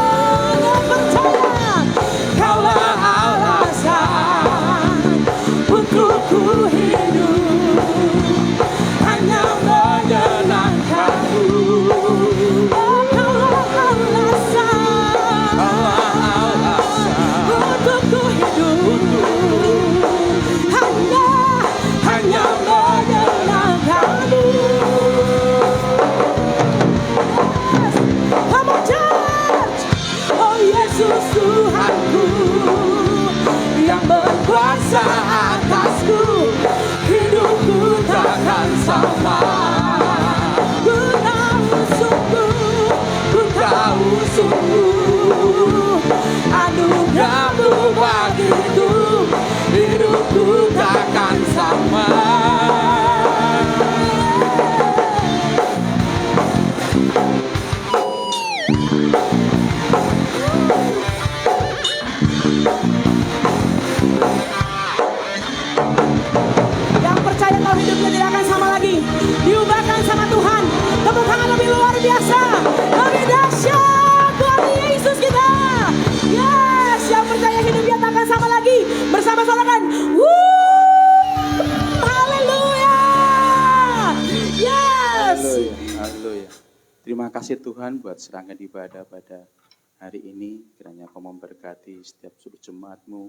S4: Terima kasih Tuhan buat serangkaian ibadah pada hari ini. Kiranya Kau memberkati setiap sudut jemaat-Mu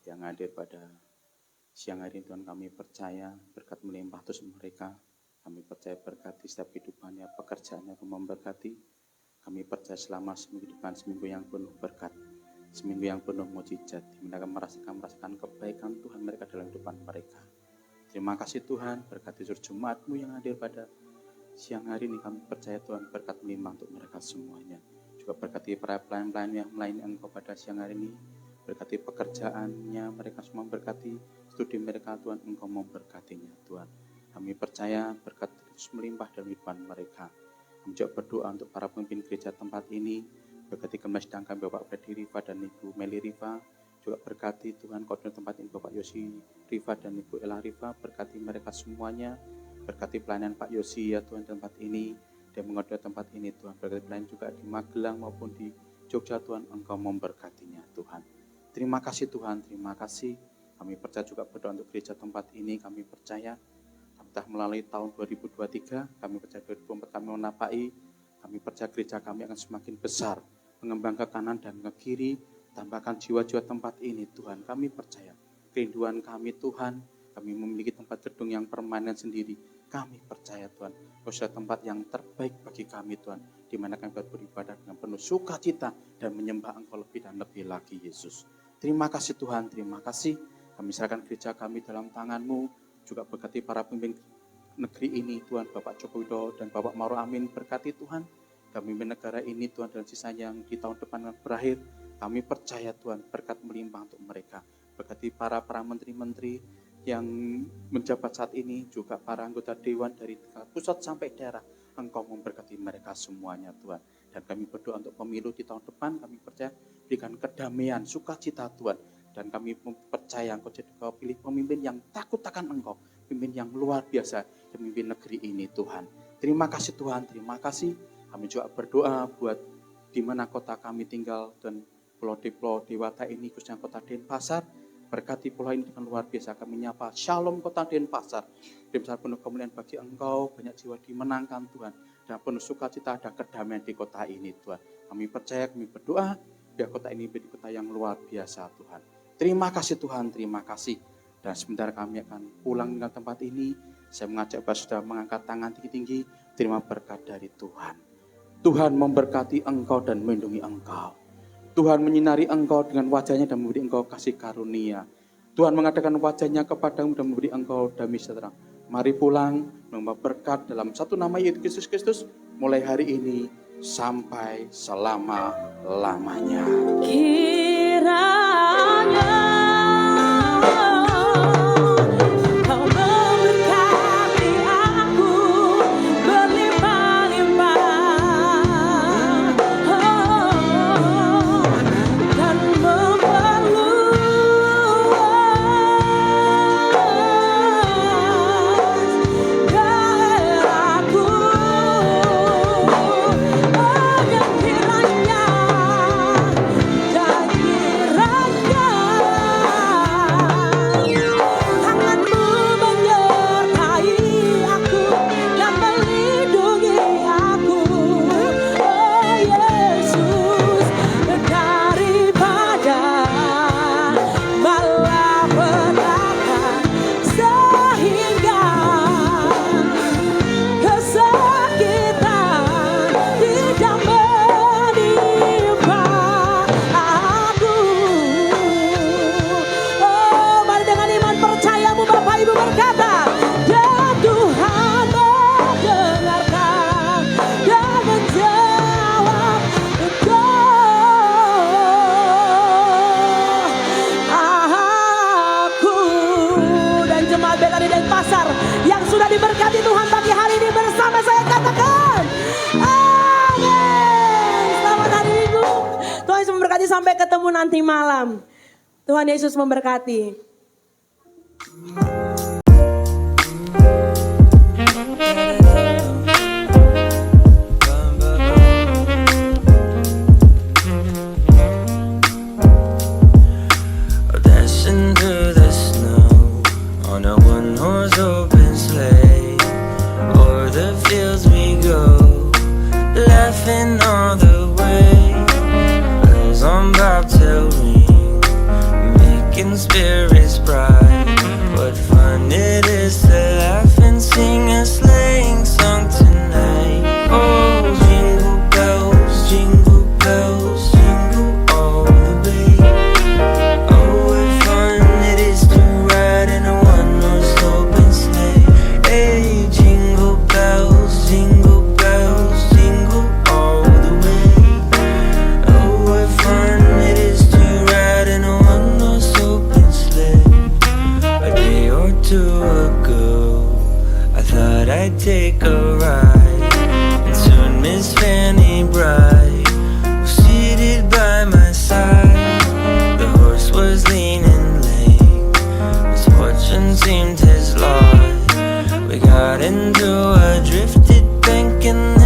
S4: yang hadir pada siang hari ini. Tuhan, kami percaya berkat melimpah terus mereka. Kami percaya berkati setiap kehidupannya, pekerjaannya Kau memberkati. Kami percaya selama seminggu yang penuh berkat, seminggu yang penuh mujizat, mereka merasakan kebaikan Tuhan mereka dalam kehidupan mereka. Terima kasih Tuhan, berkati seluruh jemaat-Mu yang hadir pada siang hari ini. Kami percaya Tuhan berkat melimpah untuk mereka semuanya. Juga berkati para pelayan-pelayan yang melayani Engkau pada siang hari ini. Berkati pekerjaannya mereka semua, berkati studi mereka Tuhan, Engkau memberkatinya Tuhan. Kami percaya berkat terus melimpah dalam kehidupan mereka. Kami juga berdoa untuk para pemimpin gereja tempat ini. Berkati kami sedang kami Bapak Freddy Riva dan Ibu Meli Riva. Juga berkati Tuhan koordinator tempat ini Bapak Yosi Riva dan Ibu Ella Riva. Berkati mereka semuanya. Berkati pelayanan Pak Yosi ya Tuhan tempat ini. Dia mengoordinir tempat ini Tuhan. Berkati pelayanan juga di Magelang maupun di Jogja Tuhan. Engkau memberkatinya Tuhan. Terima kasih Tuhan, terima kasih. Kami percaya juga berdoa untuk gereja tempat ini. Kami percaya telah melalui tahun 2023, kami percaya 2024 kami menapai. Kami percaya gereja kami akan semakin besar, mengembang ke kanan dan ke kiri. Tambahkan jiwa-jiwa tempat ini Tuhan. Kami percaya kerinduan kami Tuhan, kami memiliki tempat gedung yang permanen sendiri. Kami percaya Tuhan, Kau sudah tempat yang terbaik bagi kami Tuhan, di mana kami beribadah dengan penuh sukacita dan menyembah Engkau lebih dan lebih lagi Yesus. Terima kasih Tuhan, terima kasih. Kami serahkan gereja kami dalam tangan-Mu. Juga berkati para pemimpin negeri ini Tuhan, Bapak Joko Widodo dan Bapak Maruf Amin. Berkati Tuhan, kami memimpin negara ini Tuhan, dan sisanya yang di tahun depan akan berakhir. Kami percaya Tuhan, berkat melimpah untuk mereka. Berkati para menteri-menteri yang menjabat saat ini, juga para anggota dewan dari pusat sampai daerah. Engkau memberkati mereka semuanya Tuhan. Dan kami berdoa untuk pemilu di tahun depan. Kami percaya berikan kedamaian, sukacita Tuhan. Dan kami percaya Engkau jadi Kau pilih pemimpin yang takut akan Engkau. Pemimpin yang luar biasa, pemimpin negeri ini Tuhan. Terima kasih Tuhan, terima kasih. Kami juga berdoa buat di mana kota kami tinggal dan Pulau Dewata ini, khususnya kota Denpasar. Berkati pulau ini dengan luar biasa. Kami nyapa Shalom kota Denpasar. Denpasar penuh kemuliaan bagi Engkau, banyak jiwa dimenangkan Tuhan. Dan penuh sukacita ada kedamaian di kota ini Tuhan. Kami percaya, kami berdoa biar kota ini menjadi kota yang luar biasa Tuhan. Terima kasih Tuhan, terima kasih. Dan sebentar kami akan pulang dengan tempat ini. Saya mengajak Bapak Saudara mengangkat tangan tinggi-tinggi. Terima berkat dari Tuhan. Tuhan memberkati engkau dan melindungi engkau. Tuhan menyinari engkau dengan wajahnya dan memberi engkau kasih karunia. Tuhan mengadakan wajahnya kepadamu dan memberi engkau damai sejahtera. Mari pulang membawa berkat dalam satu nama Yesus Kristus. Mulai hari ini sampai selama-lamanya.
S2: Kiranya Kau memberkati aku berlimpah-limpah, dan memperluas daerahku. Dan kiranya tanganmu menyertai aku dan melindungi aku, oh Yesus, daripada malapetaka, sehingga kesakitan tidak menimpa aku. Oh, mari dengan iman percayamu Bapak Ibu berkata, dan Tuhan mendengarkan dan menjawab aku. Dan jemaat BKD Denpasar yang sudah diberkati Tuhan pagi hari ini bersama saya katakan amin. Selamat hari Minggu. Tuhan Yesus memberkati, sampai ketemu nanti malam. Tuhan Yesus memberkati.
S1: Dancing through the snow on a one-horse open sleigh. O'er the fields we go, a sleighing song tonight. Oh, jingle bells, jingle all the way. Oh, what fun it is to ride in a one-horse open sleigh. Hey, jingle bells, jingle all the way. Oh, what fun it is to ride in a one-horse open sleigh. A day or two ago, I thought I'd take a ride, and soon Miss Fanny Bright was seated by my side. The horse was lean and lame, misfortune seemed his lot. We got into a drifted bank and